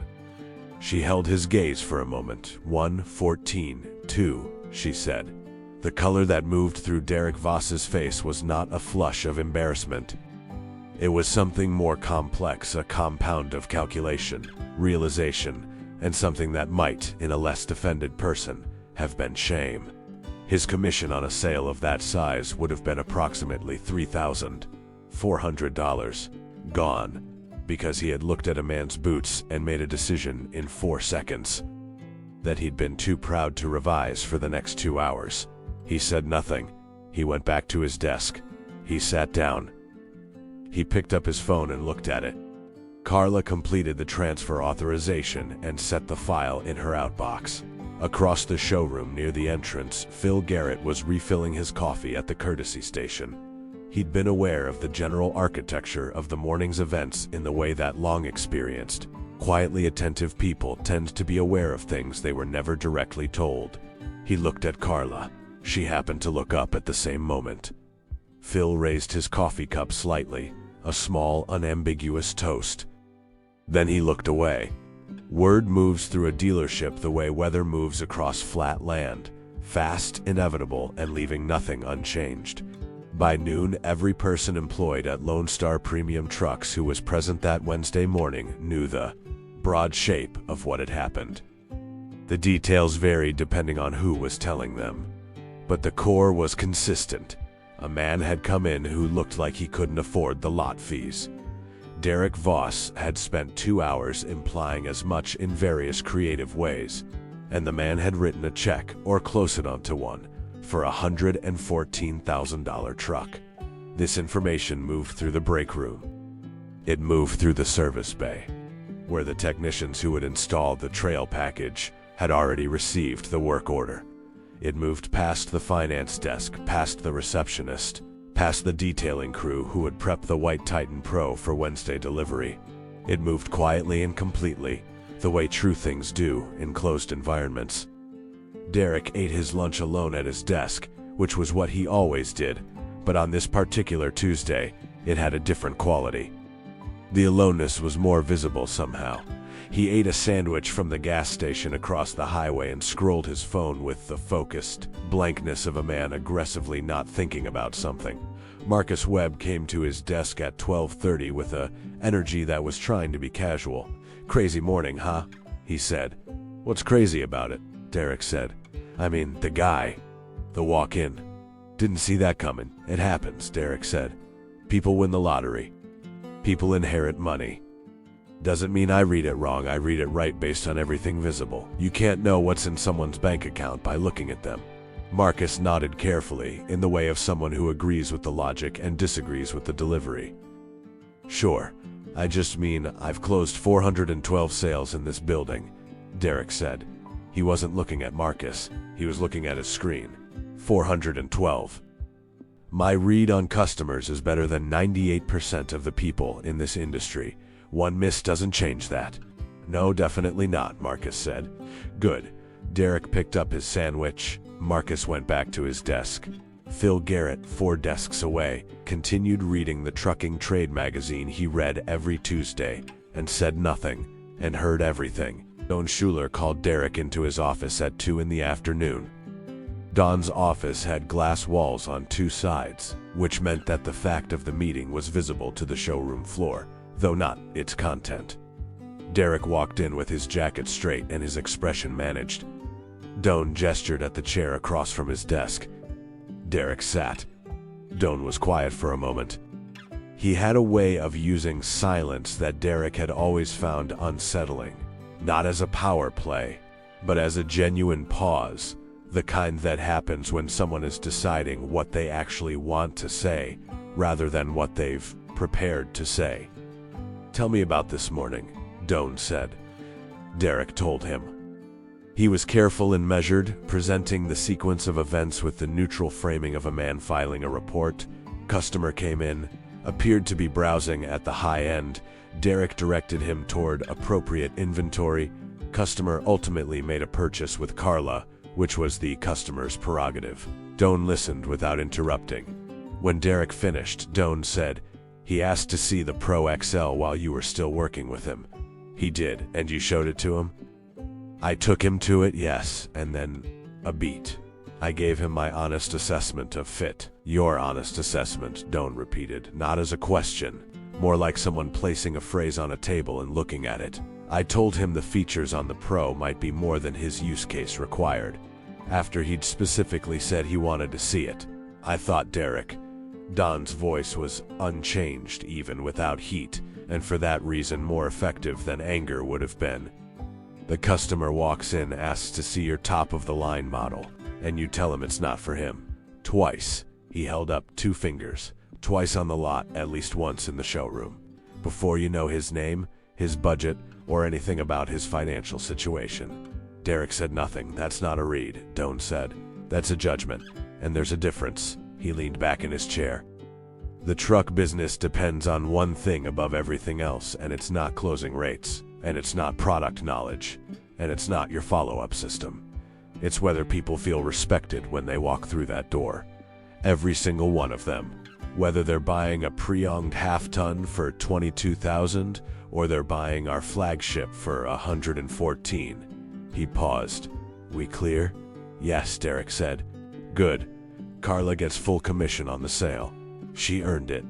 She held his gaze for a moment. 1:14:2, she said. The color that moved through Derek Voss's face was not a flush of embarrassment. It was something more complex, a compound of calculation, realization, and something that might, in a less defended person, have been shame. His commission on a sale of that size would have been approximately $3,400. Gone, because he had looked at a man's boots and made a decision in 4 seconds that he'd been too proud to revise for the next 2 hours. He said nothing. He went back to his desk. He sat down. He picked up his phone and looked at it. Carla completed the transfer authorization and set the file in her outbox. Across the showroom near the entrance, Phil Garrett was refilling his coffee at the courtesy station. He'd been aware of the general architecture of the morning's events in the way that long-experienced, quietly attentive people tend to be aware of things they were never directly told. He looked at Carla. She happened to look up at the same moment. Phil raised his coffee cup slightly, a small, unambiguous toast. Then he looked away. Word moves through a dealership the way weather moves across flat land, fast, inevitable, and leaving nothing unchanged. By noon, every person employed at Lone Star Premium Trucks who was present that Wednesday morning knew the broad shape of what had happened. The details varied depending on who was telling them, but the core was consistent. A man had come in who looked like he couldn't afford the lot fees. Derek Voss had spent 2 hours implying as much in various creative ways, and the man had written a check, or close enough to one, for a $114,000 truck. This information moved through the break room. It moved through the service bay, where the technicians who had installed the trail package had already received the work order. It moved past the finance desk, past the receptionist, past the detailing crew who would prep the White Titan Pro for Wednesday delivery. It moved quietly and completely, the way true things do in closed environments. Derek ate his lunch alone at his desk, which was what he always did, but on this particular Tuesday, it had a different quality. The aloneness was more visible somehow. He ate a sandwich from the gas station across the highway and scrolled his phone with the focused blankness of a man aggressively not thinking about something. Marcus Webb came to his desk at 12:30 with a energy that was trying to be casual. "Crazy morning, huh?" he said. "What's crazy about it?" Derek said. "I mean, the guy. The walk-in. Didn't see that coming. It happens," Derek said. "People win the lottery. People inherit money. Doesn't mean I read it wrong. I read it right based on everything visible. You can't know what's in someone's bank account by looking at them." Marcus nodded carefully, in the way of someone who agrees with the logic and disagrees with the delivery. "Sure. I just mean I've closed 412 sales in this building," Derek said. He wasn't looking at Marcus. He was looking at his screen. 412. "My read on customers is better than 98% of the people in this industry. One miss doesn't change that." "No, definitely not," Marcus said. "Good." Derek picked up his sandwich. Marcus went back to his desk. Phil Garrett, 4 desks away, continued reading the trucking trade magazine he read every Tuesday, and said nothing, and heard everything. Don Schuler called Derek into his office at 2 in the afternoon. Don's office had glass walls on 2 sides, which meant that the fact of the meeting was visible to the showroom floor, though not its content. Derek walked in with his jacket straight and his expression managed. Don gestured at the chair across from his desk. Derek sat. Don was quiet for a moment. He had a way of using silence that Derek had always found unsettling, not as a power play, but as a genuine pause, the kind that happens when someone is deciding what they actually want to say, rather than what they've prepared to say. "Tell me about this morning," Don said. Derek told him. He was careful and measured, presenting the sequence of events with the neutral framing of a man filing a report. Customer came in, appeared to be browsing at the high end. Derek directed him toward appropriate inventory. Customer ultimately made a purchase with Carla, which was the customer's prerogative. Don listened without interrupting. When Derek finished, Don said, "He asked to see the Pro XL while you were still working with him." "He did, and you showed it to him?" "I took him to it, yes, and then a beat. I gave him my honest assessment of fit." "Your honest assessment," Don repeated, not as a question, more like someone placing a phrase on a table and looking at it. "I told him the features on the Pro might be more than his use case required, after he'd specifically said he wanted to see it." "I thought, Derek." Don's voice was unchanged even without heat, and for that reason more effective than anger would have been. "The customer walks in, asks to see your top-of-the-line model, and you tell him it's not for him. Twice. He held up 2 fingers. Twice on the lot, at least once in the showroom. Before you know his name, his budget, or anything about his financial situation. Derek said nothing. That's not a read, Doan said. That's a judgment, and there's a difference. He leaned back in his chair. The truck business depends on one thing above everything else, and it's not closing rates, and it's not product knowledge, and it's not your follow-up system. It's whether people feel respected when they walk through that door. Every single one of them. Whether they're buying a pre-owned half-ton for $22,000 or they're buying our flagship for $114. He paused. We clear? Yes, Derek said. Good. Carla gets full commission on the sale. She earned it.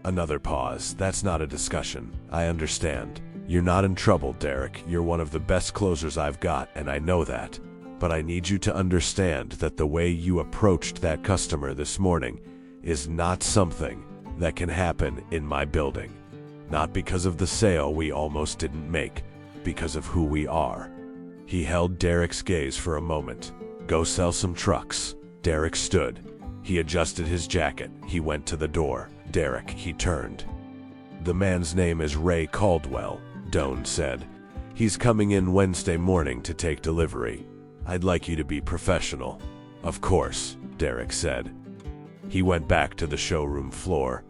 Another pause. That's not a discussion. I understand. You're not in trouble, Derek. You're one of the best closers I've got, and I know that. But I need you to understand that the way you approached that customer this morning is not something that can happen in my building. Not because of the sale we almost didn't make, because of who we are. He held Derek's gaze for a moment. Go sell some trucks. Derek stood. He adjusted his jacket. He went to the door. Derek, he turned. The man's name is Ray Caldwell, Doan said. He's coming in Wednesday morning to take delivery. I'd like you to be professional. Of course, Derek said. He went back to the showroom floor.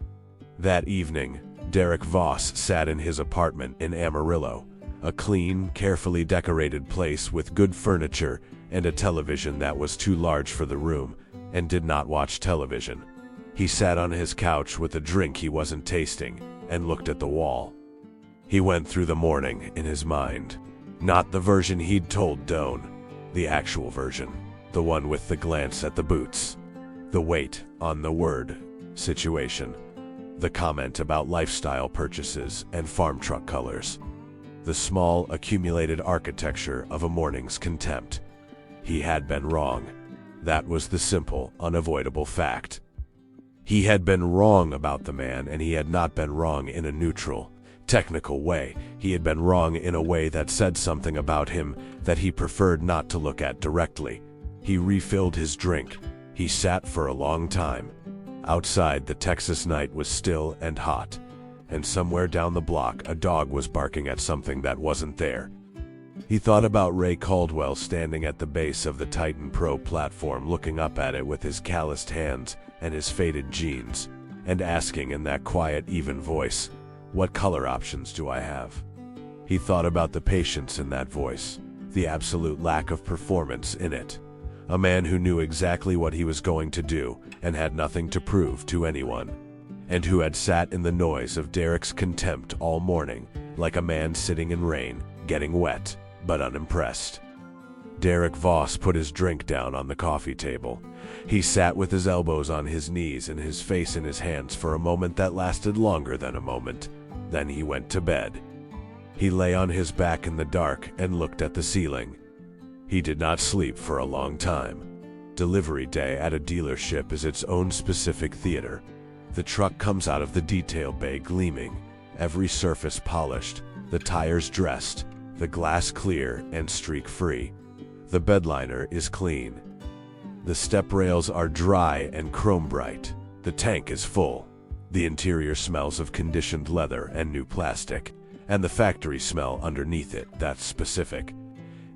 That evening, Derek Voss sat in his apartment in Amarillo, a clean, carefully decorated place with good furniture and a television that was too large for the room, and did not watch television. He sat on his couch with a drink he wasn't tasting and looked at the wall. He went through the morning in his mind. Not the version he'd told Doan, the actual version, the one with the glance at the boots, the weight on the word situation, the comment about lifestyle purchases and farm truck colors, the small accumulated architecture of a morning's contempt. He had been wrong. That was the simple, unavoidable fact. He had been wrong about the man, and he had not been wrong in a neutral, technical way. He had been wrong in a way that said something about him that he preferred not to look at directly. He refilled his drink. He sat for a long time. Outside, the Texas night was still and hot, and somewhere down the block a dog was barking at something that wasn't there. He thought about Ray Caldwell standing at the base of the Titan Pro platform, looking up at it with his calloused hands and his faded jeans, and asking in that quiet, even voice, "What color options do I have?" He thought about the patience in that voice, the absolute lack of performance in it. A man who knew exactly what he was going to do and had nothing to prove to anyone, and who had sat in the noise of Derek's contempt all morning, like a man sitting in rain, getting wet, but unimpressed. Derek Voss put his drink down on the coffee table. He sat with his elbows on his knees and his face in his hands for a moment that lasted longer than a moment. Then he went to bed. He lay on his back in the dark and looked at the ceiling. He did not sleep for a long time. Delivery day at a dealership is its own specific theater. The truck comes out of the detail bay gleaming, every surface polished, the tires dressed, the glass clear and streak-free. The bedliner is clean. The step rails are dry and chrome-bright. The tank is full. The interior smells of conditioned leather and new plastic, and the factory smell underneath it, that's specific.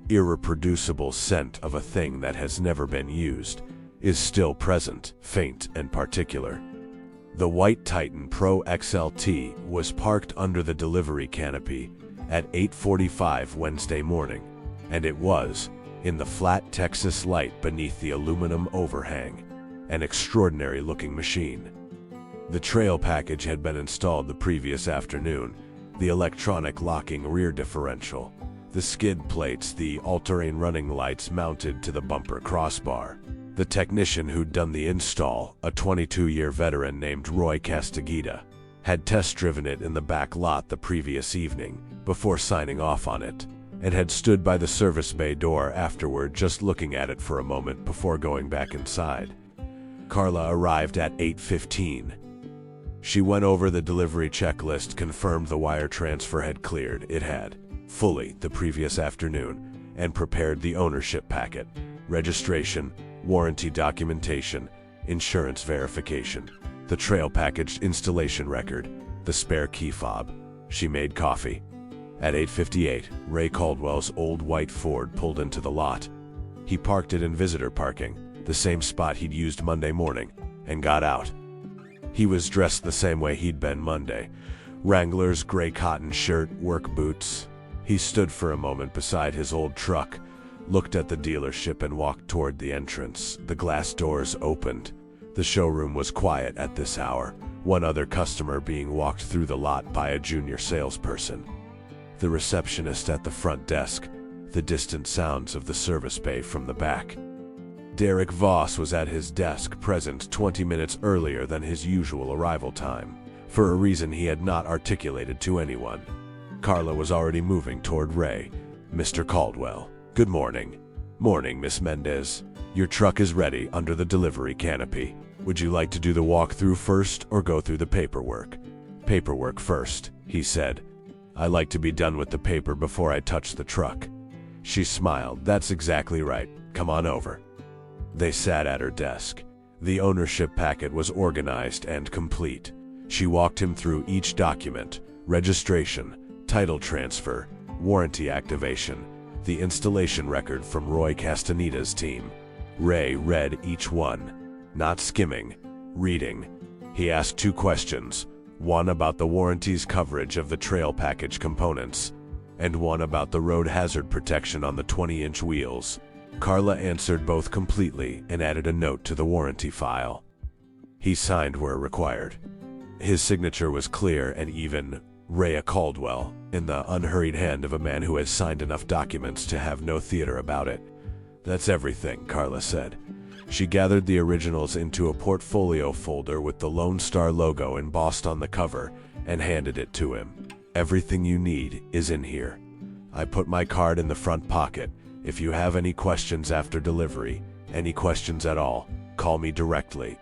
Irreproducible scent of a thing that has never been used, is still present, faint and particular. The white Titan Pro XLT was parked under the delivery canopy at 8:45 Wednesday morning, and it was, in the flat Texas light beneath the aluminum overhang, an extraordinary-looking machine. The trail package had been installed the previous afternoon, the electronic locking rear differential, the skid plates, the all-terrain running lights mounted to the bumper crossbar. The technician who'd done the install, a 22-year veteran named Roy Castaguida, had test-driven it in the back lot the previous evening before signing off on it, and had stood by the service bay door afterward just looking at it for a moment before going back inside. Carla arrived at 8:15. She went over the delivery checklist, confirmed the wire transfer had cleared, it had, fully the previous afternoon, and prepared the ownership packet, registration, warranty documentation, insurance verification, the trail package installation record, the spare key fob. She made coffee. At 8:58, Ray Caldwell's old white Ford pulled into the lot. He parked it in visitor parking, the same spot he'd used Monday morning, and got out. He was dressed the same way he'd been Monday. Wrangler's gray cotton shirt, work boots. He stood for a moment beside his old truck, looked at the dealership and walked toward the entrance. The glass doors opened. The showroom was quiet at this hour, one other customer being walked through the lot by a junior salesperson. The receptionist at the front desk, the distant sounds of the service bay from the back. Derek Voss was at his desk, present 20 minutes earlier than his usual arrival time, for a reason he had not articulated to anyone. Carla was already moving toward Ray. "Mr. Caldwell, good morning." "Morning, Miss Mendez. Your truck is ready under the delivery canopy. Would you like to do the walkthrough first or go through the paperwork?" "Paperwork first," he said. "I like to be done with the paper before I touch the truck." She smiled. "That's exactly right. Come on over." They sat at her desk. The ownership packet was organized and complete. She walked him through each document: registration, title transfer, warranty activation, the installation record from Roy Castaneda's team. Ray read each one, not skimming, reading. He asked 2 questions, one about the warranty's coverage of the trail package components, and one about the road hazard protection on the 20-inch wheels. Carla answered both completely and added a note to the warranty file. He signed where required. His signature was clear and even. Ray Caldwell, in the unhurried hand of a man who has signed enough documents to have no theater about it. "That's everything," Carla said. She gathered the originals into a portfolio folder with the Lone Star logo embossed on the cover and handed it to him. "Everything you need is in here. I put my card in the front pocket. If you have any questions after delivery, any questions at all, call me directly."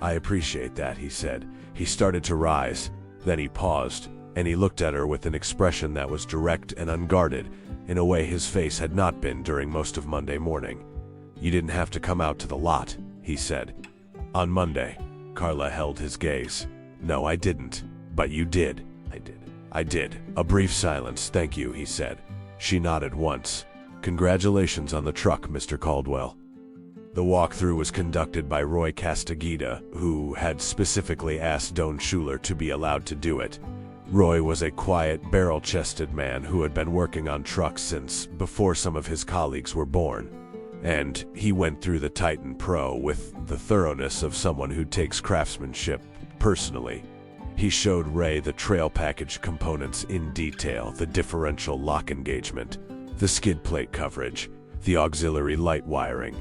"I appreciate that," he said. He started to rise, then he paused, and he looked at her with an expression that was direct and unguarded, in a way his face had not been during most of Monday morning. "You didn't have to come out to the lot," he said. "On Monday." Carla held his gaze. "No, I didn't. But you did." I did. A brief silence. "Thank you," he said. She nodded once. "Congratulations on the truck, Mr. Caldwell." The walkthrough was conducted by Roy Castaneda, who had specifically asked Don Schuler to be allowed to do it. Roy was a quiet, barrel-chested man who had been working on trucks since before some of his colleagues were born. And he went through the Titan Pro with the thoroughness of someone who takes craftsmanship personally. He showed Ray the trail package components in detail: the differential lock engagement, the skid plate coverage, the auxiliary light wiring.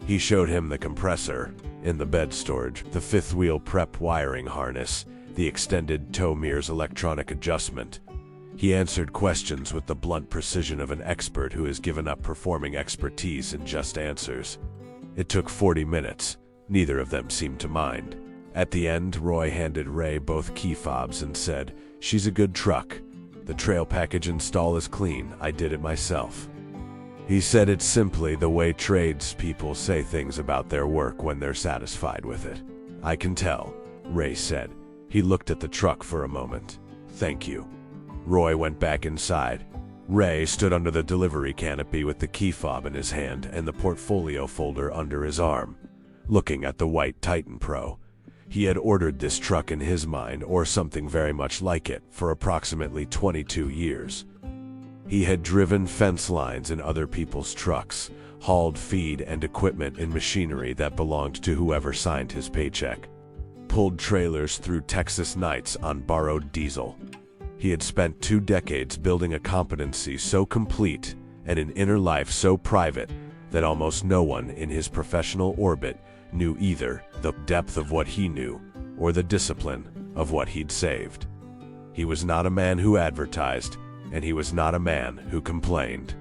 He showed him the compressor in the bed storage, the fifth wheel prep wiring harness, the extended tow mirror's electronic adjustment. He answered questions with the blunt precision of an expert who has given up performing expertise in just answers. It took 40 minutes. Neither of them seemed to mind. At the end, Roy handed Ray both key fobs and said, "She's a good truck. The trail package install is clean. I did it myself." He said it simply, the way tradespeople say things about their work when they're satisfied with it. "I can tell," Ray said. He looked at the truck for a moment. "Thank you." Roy went back inside. Ray stood under the delivery canopy with the key fob in his hand and the portfolio folder under his arm, looking at the white Titan Pro. He had ordered this truck in his mind, or something very much like it, for approximately 22 years. He had driven fence lines in other people's trucks, hauled feed and equipment in machinery that belonged to whoever signed his paycheck, pulled trailers through Texas nights on borrowed diesel. He had spent 2 decades building a competency so complete and an inner life so private that almost no one in his professional orbit knew either the depth of what he knew or the discipline of what he'd saved. He was not a man who advertised, and he was not a man who complained.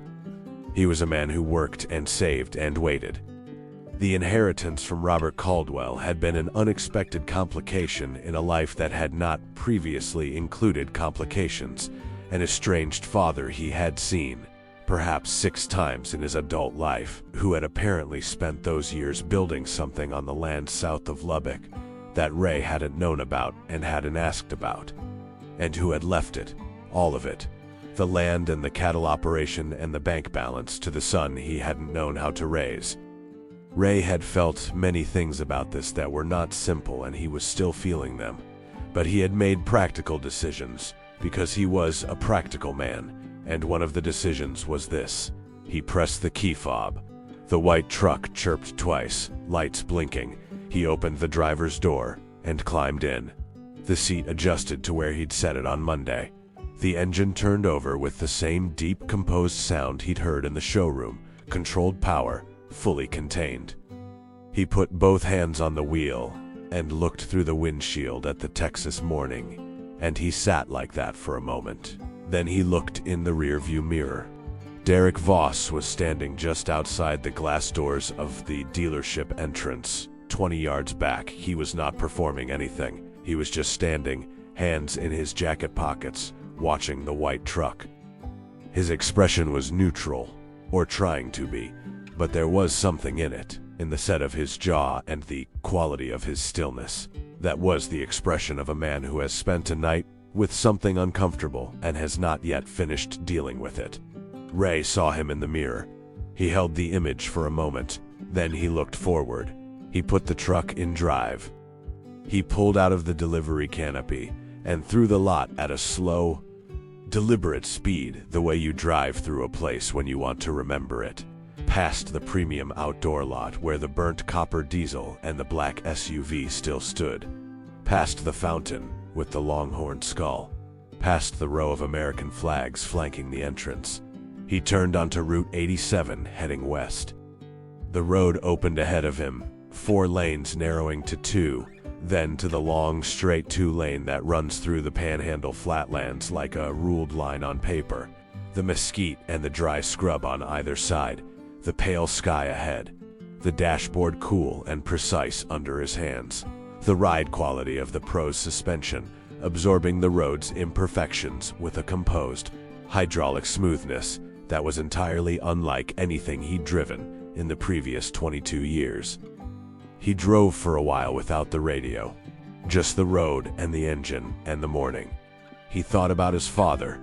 He was a man who worked and saved and waited. The inheritance from Robert Caldwell had been an unexpected complication in a life that had not previously included complications. An estranged father he had seen, perhaps 6 times in his adult life, who had apparently spent those years building something on the land south of Lubbock that Ray hadn't known about and hadn't asked about, and who had left it, all of it, the land and the cattle operation and the bank balance, to the son he hadn't known how to raise. Ray had felt many things about this that were not simple, and he was still feeling them, but he had made practical decisions because he was a practical man, and one of the decisions was this. He pressed the key fob. The white truck chirped twice, lights blinking. He opened the driver's door and climbed in. The seat adjusted to where he'd set it on Monday. The engine turned over with the same deep, composed sound he'd heard in the showroom, controlled power, fully contained. He put both hands on the wheel and looked through the windshield at the Texas morning, and he sat like that for a moment. Then he looked in the rearview mirror. Derek Voss was standing just outside the glass doors of the dealership entrance, 20 yards back. He was not performing anything. He was just standing, hands in his jacket pockets, watching the white truck. His expression was neutral, or trying to be, but there was something in it, in the set of his jaw and the quality of his stillness. That was the expression of a man who has spent a night with something uncomfortable and has not yet finished dealing with it. Ray saw him in the mirror. He held the image for a moment, then he looked forward. He put the truck in drive. He pulled out of the delivery canopy and through the lot at a slow, deliberate speed, the way you drive through a place when you want to remember it. Past the premium outdoor lot where the burnt copper diesel and the black SUV still stood. Past the fountain with the longhorn skull. Past the row of American flags flanking the entrance. He turned onto Route 87 heading west. The road opened ahead of him, 4 lanes narrowing to 2, then to the long straight 2-lane that runs through the Panhandle flatlands like a ruled line on paper. The mesquite and the dry scrub on either side, the pale sky ahead, the dashboard cool and precise under his hands. The ride quality of the Pro's suspension, absorbing the road's imperfections with a composed, hydraulic smoothness that was entirely unlike anything he'd driven in the previous 22 years. He drove for a while without the radio, just the road and the engine and the morning. He thought about his father,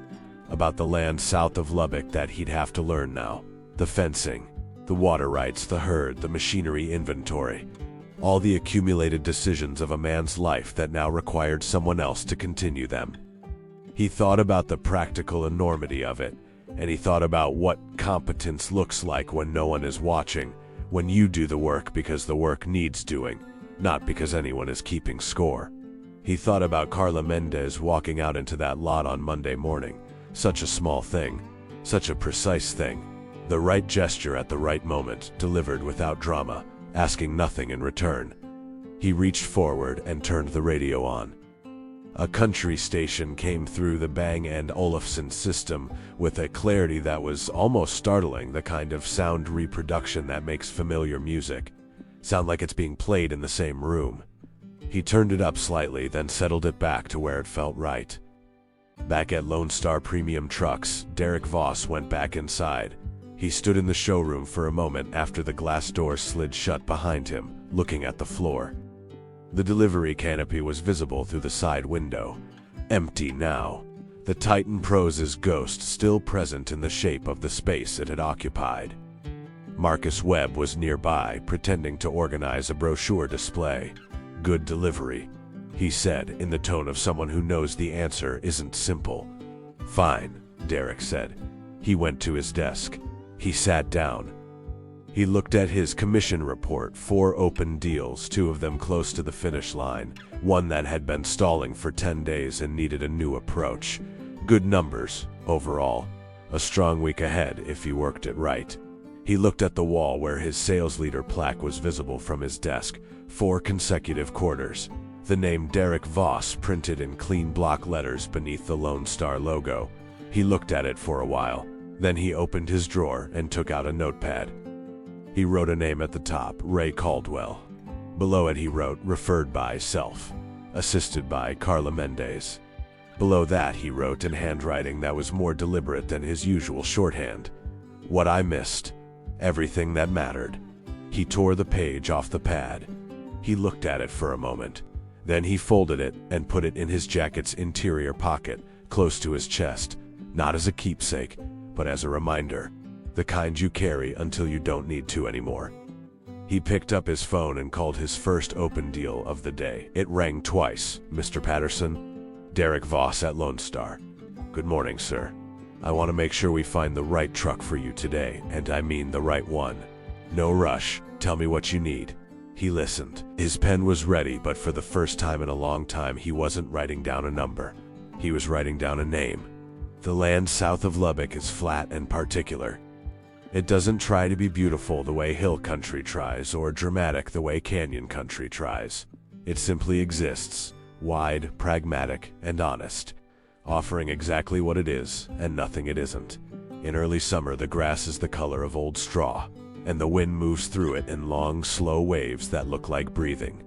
about the land south of Lubbock that he'd have to learn now, the fencing, the water rights, the herd, the machinery inventory. All the accumulated decisions of a man's life that now required someone else to continue them. He thought about the practical enormity of it, and he thought about what competence looks like when no one is watching, when you do the work because the work needs doing, not because anyone is keeping score. He thought about Carla Mendez walking out into that lot on Monday morning. Such a small thing, such a precise thing. The right gesture at the right moment, delivered without drama, asking nothing in return. He reached forward and turned the radio on. A country station came through the Bang & Olufsen system with a clarity that was almost startling, the kind of sound reproduction that makes familiar music sound like it's being played in the same room. He turned it up slightly, then settled it back to where it felt right. Back at Lone Star Premium Trucks, Derek Voss went back inside. He stood in the showroom for a moment after the glass door slid shut behind him, looking at the floor. The delivery canopy was visible through the side window. Empty now. The Titan Pro's ghost still present in the shape of the space it had occupied. Marcus Webb was nearby, pretending to organize a brochure display. "Good delivery," he said, in the tone of someone who knows the answer isn't simple. "Fine," Derek said. He went to his desk. He sat down. He looked at his commission report, 4 open deals, 2 of them close to the finish line, one that had been stalling for 10 days and needed a new approach. Good numbers, overall. A strong week ahead if he worked it right. He looked at the wall where his sales leader plaque was visible from his desk, 4 consecutive quarters. The name Derek Voss printed in clean block letters beneath the Lone Star logo. He looked at it for a while. Then he opened his drawer and took out a notepad. He wrote a name at the top, Ray Caldwell. Below it he wrote, referred by self, assisted by Carla Mendez. Below that he wrote in handwriting that was more deliberate than his usual shorthand, What I missed. Everything that mattered. He tore the page off the pad. He looked at it for a moment. Then he folded it and put it in his jacket's interior pocket, close to his chest, not as a keepsake, but as a reminder, the kind you carry until you don't need to anymore. He picked up his phone and called his first open deal of the day. It rang twice. "Mr. Patterson? Derek Voss at Lone Star. Good morning, sir. I want to make sure we find the right truck for you today, and I mean the right one. No rush. Tell me what you need." He listened. His pen was ready, but for the first time in a long time, he wasn't writing down a number. He was writing down a name. The land south of Lubbock is flat and particular. It doesn't try to be beautiful the way hill country tries, or dramatic the way canyon country tries. It simply exists, wide, pragmatic, and honest, offering exactly what it is and nothing it isn't. In early summer, the grass is the color of old straw, and the wind moves through it in long, slow waves that look like breathing.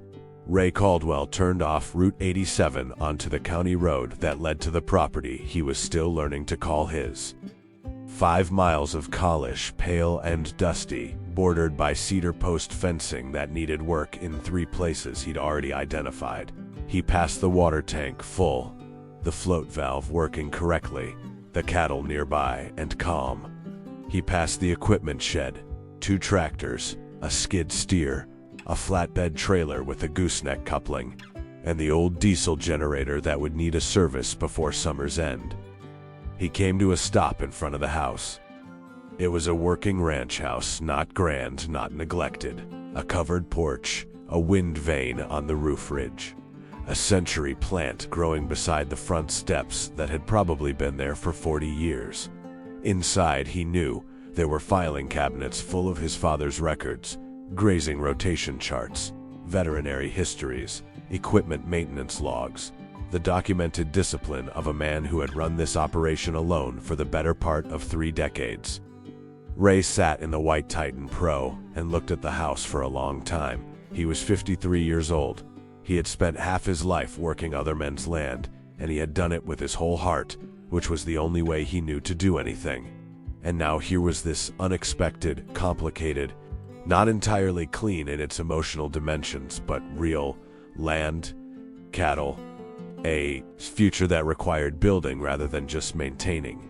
Ray Caldwell turned off Route 87 onto the county road that led to the property he was still learning to call his. 5 miles of Collish, pale and dusty, bordered by cedar post fencing that needed work in 3 places he'd already identified. He passed the water tank full, the float valve working correctly, the cattle nearby and calm. He passed the equipment shed, 2 tractors, a skid steer, a flatbed trailer with a gooseneck coupling, and the old diesel generator that would need a service before summer's end. He came to a stop in front of the house. It was a working ranch house, not grand, not neglected. A covered porch, a wind vane on the roof ridge, a century plant growing beside the front steps that had probably been there for 40 years. Inside, he knew, there were filing cabinets full of his father's records, grazing rotation charts, veterinary histories, equipment maintenance logs, the documented discipline of a man who had run this operation alone for the better part of 3 decades. Ray sat in the white Titan Pro and looked at the house for a long time. He was 53 years old. He had spent half his life working other men's land, and he had done it with his whole heart, which was the only way he knew to do anything. And now here was this unexpected, complicated, not entirely clean in its emotional dimensions, but real land, cattle, a future that required building rather than just maintaining.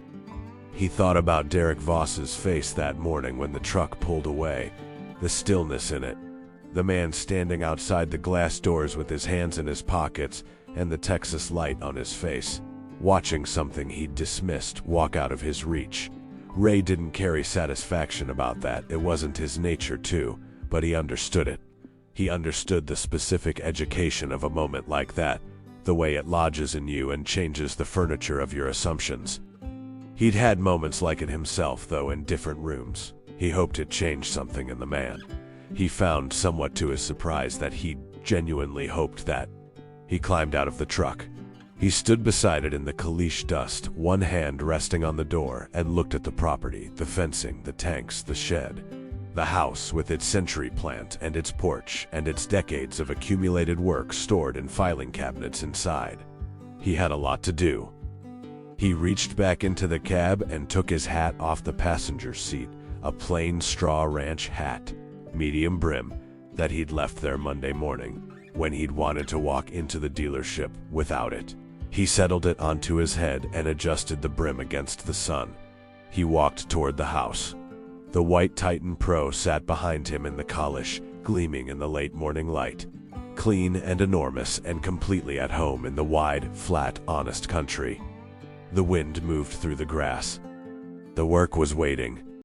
He thought about Derek Voss's face that morning when the truck pulled away, the stillness in it, the man standing outside the glass doors with his hands in his pockets and the Texas light on his face, watching something he'd dismissed walk out of his reach. Ray didn't carry satisfaction about that. It wasn't his nature to, but he understood it. He understood the specific education of a moment like that, the way it lodges in you and changes the furniture of your assumptions. He'd had moments like it himself, though in different rooms. He hoped it changed something in the man. He found, somewhat to his surprise, that he genuinely hoped that. He climbed out of the truck. He stood beside it in the Kalish dust, one hand resting on the door, and looked at the property, the fencing, the tanks, the shed. The house with its century plant and its porch and its decades of accumulated work stored in filing cabinets inside. He had a lot to do. He reached back into the cab and took his hat off the passenger seat, a plain straw ranch hat, medium brim, that he'd left there Monday morning, when he'd wanted to walk into the dealership without it. He settled it onto his head and adjusted the brim against the sun. He walked toward the house. The white Titan Pro sat behind him in the Collish, gleaming in the late morning light. Clean and enormous and completely at home in the wide, flat, honest country. The wind moved through the grass. The work was waiting,